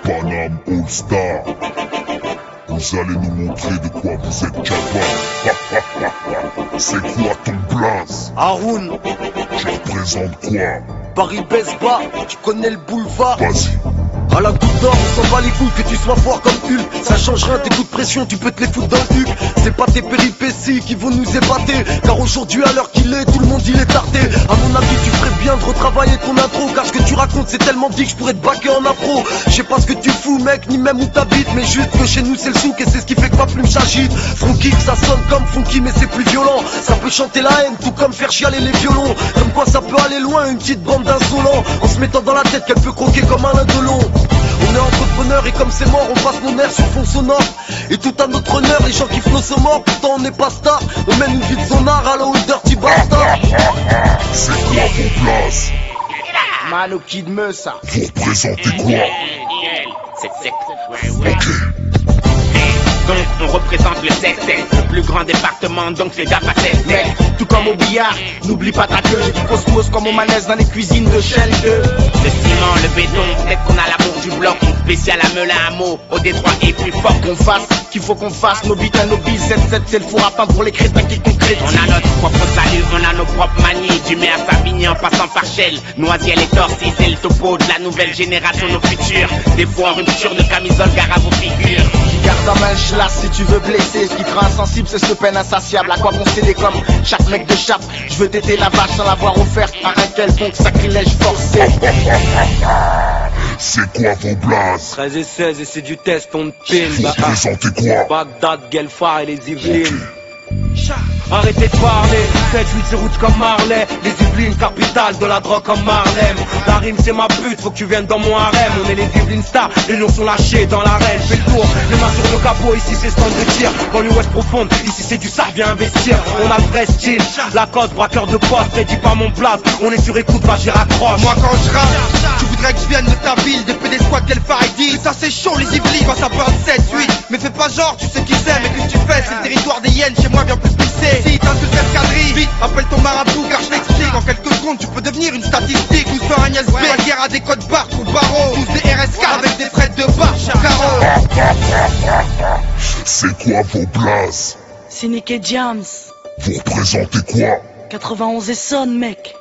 Paname All Star, vous allez nous montrer de quoi vous êtes capable. C'est quoi ton blaze? Haroun, tu représentes quoi? Paris baisse bas, tu connais le boulevard. Vas-y. À la goutte d'or, on s'en bat les couilles, que tu sois fort comme Hulk. Ça change rien, tes coups de pression, tu peux te les foutre dans le huc. C'est pas tes péripéties qui vont nous épater, car aujourd'hui à l'heure qu'il est, tout le monde il est tardé. À mon avis tu ferais bien de retravailler ton intro, car ce que tu racontes c'est tellement dit que je pourrais te baquer en afro. Je sais pas ce que tu fous mec, ni même où t'habites, mais juste que chez nous c'est le souk et c'est ce qui fait que ma plume s'agite. Funky, ça sonne comme funky mais c'est plus violent. Ça peut chanter la haine, tout comme faire chialer les violons. Comme quoi ça peut aller loin, une petite bande d'insolents, en se mettant dans la tête qu'elle peut croquer comme un indolent. On est entrepreneurs et comme c'est mort, on passe nos nerfs sur fond sonore. Et tout à notre honneur, les gens kiffent nos morts, pourtant on n'est pas star. On mène une vie de sonard à l'eau dirty bastard. C'est quoi vos places? Mano Kid Meusa. Vous représentez quoi? Ok. Donc on représente le 16, le plus grand département, donc fais gaffe à 16. Mec, tout comme au billard, n'oublie pas ta queue. J'ai du cosmos comme au manège dans les cuisines de Shell 2. Le ciment, le béton, peut-être qu'on a l'amour du bloc. Une spéciale à Melun à Meaux, au Détroit et plus fort qu'on fasse. Qu'il faut qu'on fasse, nos bites à nos billes, 7-7 c'est le four à pain pour les crétins qui concrétisent. On a notre propre salut, on a nos propres manies. Du mai à Savigny en passant par Shell, Noisiel et Torcy, c'est le topo de la nouvelle génération, nos futurs. Des fois en rupture de camisole, gare à vos figures. Garde ta main glace si tu veux blesser. Ce qui te rend insensible c'est ce peine insatiable. À quoi bon céder comme chaque mec de chape? Je veux téter la vache sans l'avoir offerte par un quelconque sacrilège forcé. C'est quoi vos blazes? 13 et 16 et c'est du test, on te pine. Vous représentez quoi? Bagdad, Guelphar et les Yvelines. Arrêtez de parler, 7-8 c'est route comme Marley. Les Yvelines, capitale de la drogue comme Marlem. La rime c'est ma pute, faut que tu viennes dans mon harem. On est les Yvelines stars, les lions sont lâchés dans l'arène. Fais le tour, les mains sur le capot, ici c'est stand de tir. Dans l'ouest profonde, ici c'est du ça, viens investir. On a le vrai style, la code, braqueur de poste. T'es dit pas mon blaze, on est sur écoute, va j'y raccroche. Moi quand je rappe, tu voudrais que je vienne de ta ville, des PD squad Guelphar et 10. Ça c'est chaud les Yvelines, quand ça parle 7-8. Mais fais pas genre, tu sais qui c'est, mais qu'est-ce que tu fais? C'est le territoire des hyènes, chez moi viens plus pisser. Si t'as tout faire quadrille, vite, appelle ton marabout car je l'explique. En quelques secondes tu peux devenir une statistique. Nous sommes Agnès B, la guerre à des codes barres ou barreaux. Tous des RS4 avec des frettes de barre, carreau. C'est quoi vos blazes? C'est Nick et Jams. Vous représentez quoi? 91 et Son mec.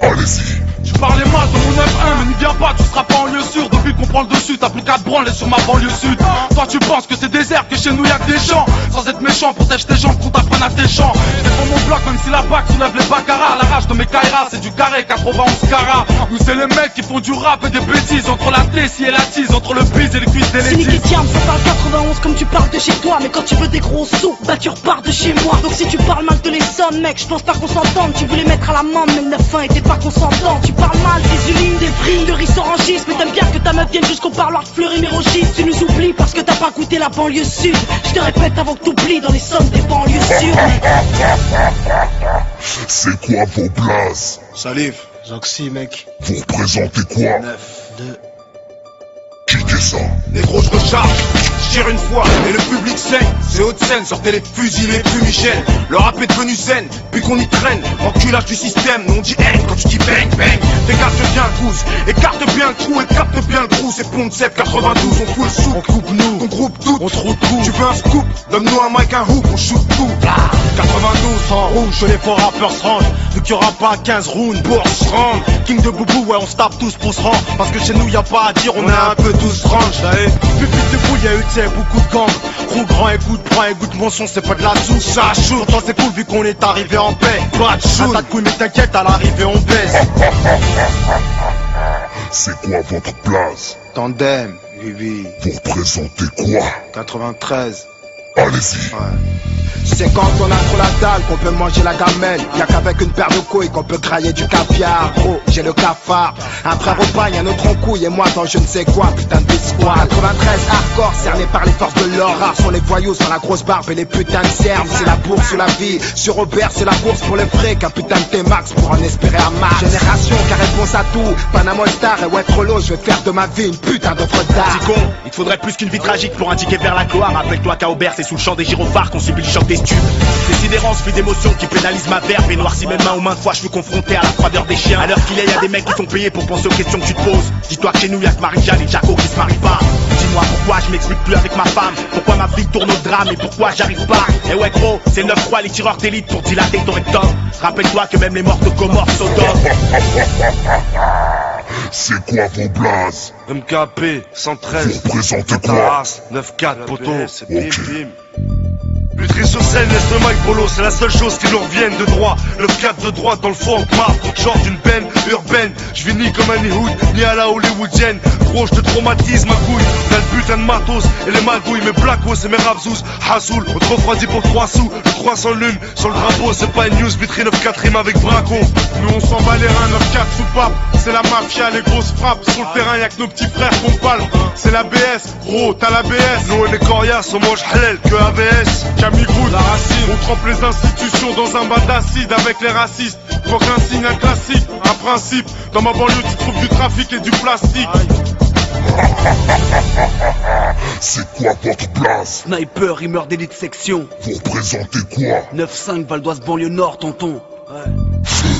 Allez-y. Tu parlais mal de mon 9-1 mais n'y viens pas, tu seras pas en lieu sûr. Depuis qu'on prend le dessus, t'as plus qu'à te branler sur ma banlieue sud. Toi tu penses que c'est désert, que chez nous y'a que des gens. Sans être méchant, protège tes jambes, qu'on t'apprenne à tes champs. Je défends mon bloc même si la bac soulève les baccarat. La rage de mes Kaira, c'est du carré, 91 carats. Nous c'est les mecs qui font du rap et des bêtises. Entre la tessie et la tise, entre le bise et les cuisses des C'est Nick et Jams, ça parle 91 comme tu parles de chez toi. Mais quand tu veux des gros sous, bah tu repars de chez moi. Donc si tu parles mal de les sommes mec, je pense pas qu'on s'entende. Tu voulais mettre à la main mais le 9-1 était pas consentant. Tu parles mal des ulines, des primes, de riz orangiste. Mais t'aimes bien que ta meuf vienne jusqu'au parloir de fleurir mes rogis. Tu nous oublies parce que t'as pas goûté la banlieue sud. Je te répète avant que t'oublies dans les sommes des banlieues sud. C'est quoi vos blazes? Salif, Zoxy mec. Vous représentez quoi? 9-2. Kickez ça. Négro je recharge, je tire une fois et le public saigne. C'est haute scène, sortez les fusils, les plus Michel. Le rap est devenu zen, puis qu'on y traîne. Enculage du système, nous on dit haine quand tu dis bang bang. Dégage bien le couche, écarte bien le trou et capte bien le trou. C'est Pont de Sèvres 92, on fout le sou. On coupe nous, on groupe tout, on trouve tout. Tu veux un scoop, donne-nous un mic, un hoop, on shoot tout. 92 en rouge, que les faux rappeurs se rangent. Vu qu'il y aura pas 15 rounds pour se rendre. King de Boubou, ouais on se tape tous pour se rendre. Parce que chez nous y a pas à dire, on est un peu tous range. Plus de bouille, y'a eu t'sais beaucoup de gangs. Gros grand, écoute, prends, écoute mon son, c'est pas de la soupe, ça shoot. Pourtant c'est cool vu qu'on est arrivé en paix. Pas de shoot, un tas de couilles mais t'inquiète, à l'arrivée on baisse. C'est quoi votre place? Tandem, Vivi. Vous représentez quoi? 93. Allez-y. C'est quand on a trop la dalle qu'on peut manger la gamelle. Y'a qu'avec une paire de couilles qu'on peut grailler du caviar. Gros, j'ai le cafard. Un frère au bagne, un autre en couille et moi dans je ne sais quoi, putain de bisquoire. 93 hardcore, cerné par les forces de l'or. Rares sont les voyous sans la grosse barbe et les putains de cernes. C'est la bourse ou la vie. Sur Robert, c'est la bourse pour les frais. Qu'un putain de T-Max pour en espérer un max. Génération qui a réponse à tout. Panamoltar et ouais trop lourd, je vais faire de ma vie une putain d'œuvre d'art. Petit con, il te faudrait plus qu'une vie tragique pour indiquer vers la gloire. Rappelle-toi qu'à Aubert, c'est sous le champ des gyrophares qu'on subit le choc des stupes. Des sidérances, puis d'émotions qui pénalisent ma verve et noircit mes mains aux maintes fois je suis confronté à la froideur des chiens. À l'heure qu'il est, y'a des mecs qui font payer pour penser aux questions que tu te poses. Dis-toi que chez nous y'a que Marie-Jeanne et Jaco qui se marient pas. Dis-moi pourquoi je m'explique plus avec ma femme, pourquoi ma vie tourne au drame et pourquoi j'arrive pas. Et ouais gros, c'est 9-3 les tireurs d'élite pour dilater ton rectum. Rappelle-toi que même les morts de Gomorrhe Sodome. C'est quoi vos blazes? MKP 113. Vous représentez quoi? 9-4 poteau. Lutterie sur scène, laisse le mic polo, c'est la seule chose qui nous revienne de droit. 9-4 de droite dans le fond en marre, genre d'une benne urbaine. Je vis ni comme un Hollywood, ni à la hollywoodienne. Gros, je te traumatise ma couille. T'as le putain de matos et les magouilles, mes blacos et mes rapsous. Hasoul, on te refroidit pour 3 sous. Le 300 lune sur le drapeau, c'est pas une news, vitrine 9-4 rime avec Braco. Nous on s'en bat les reins, 9-4 sous pape. C'est la mafia, les grosses frappes. Sur le terrain, y'a que nos petits frères qu'on parle. C'est la BS, gros, t'as la BS. Nous on est coriaces, on mange halal que ABS. Camille Groot, la racine. On trempe les institutions dans un bas d'acide avec les racistes. Faut qu'un signe, un classique, un principe. Dans ma banlieue, tu trouves du trafic et du plastique. C'est quoi votre place? Sniper, rimeur d'élite section. Vous représentez quoi? 9-5, Val d'Oise, banlieue nord, tonton.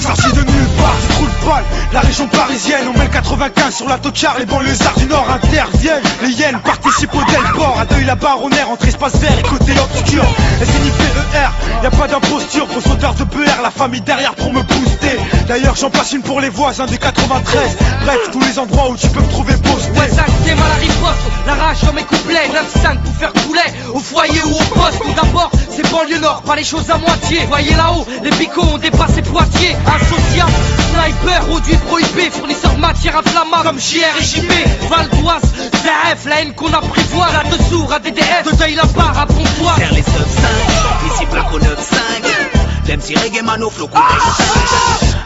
Sorti de nulle part, du trou de balle, la région parisienne, on met le 95 sur la Tochar, les banlieusards du Nord interviennent. Les hyènes participent au Delport, à Deuil la Baronnaire, entre espace vert et côté obscur. SNIPER, y'a pas d'imposture, gros sauteur de BR, la famille derrière pour me booster. D'ailleurs j'en passe une pour les voisins du 93. Bref, tous les endroits où tu peux me trouver posté. Ouais, ça t'es mal à riposte, la rage dans mes couplets. 9-5 pour faire couler, au foyer ou au poste. Tout d'abord, c'est banlieue nord, pas les choses à moitié. Voyez là-haut, les picots ont dépassé Poitiers. Associable, sniper, produit prohibé, fournisseur de matière inflammable comme JR et JB. Val d'Oise, ZF, la haine qu'on apprivoise. Là-dessous, à DDF, de Deuil la barre à Pontoise. Vers les sub 5, ici Flaco 9-5. L'MC Reggae Mano, Flow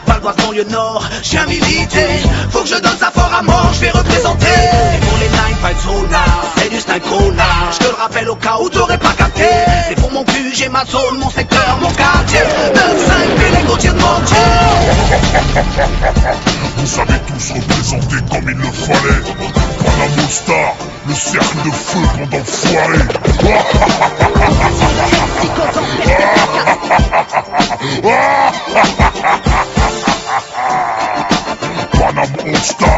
Val d'Oise, banlieue nord, je viens militer. Faut que je donne ça fort à mort, je vais représenter. Et pour les 9 fights là, c'est du snipe là. Je te le rappelle au cas où t'aurais pas capté. C'est pour mon cul, j'ai ma zone, mon secteur, mon quartier. 9-5, puis les gautiers de mon Dieu. Vous savez tous représenter comme il le fallait. Panama Star, le cercle de feu pendant foiré. Panama Star.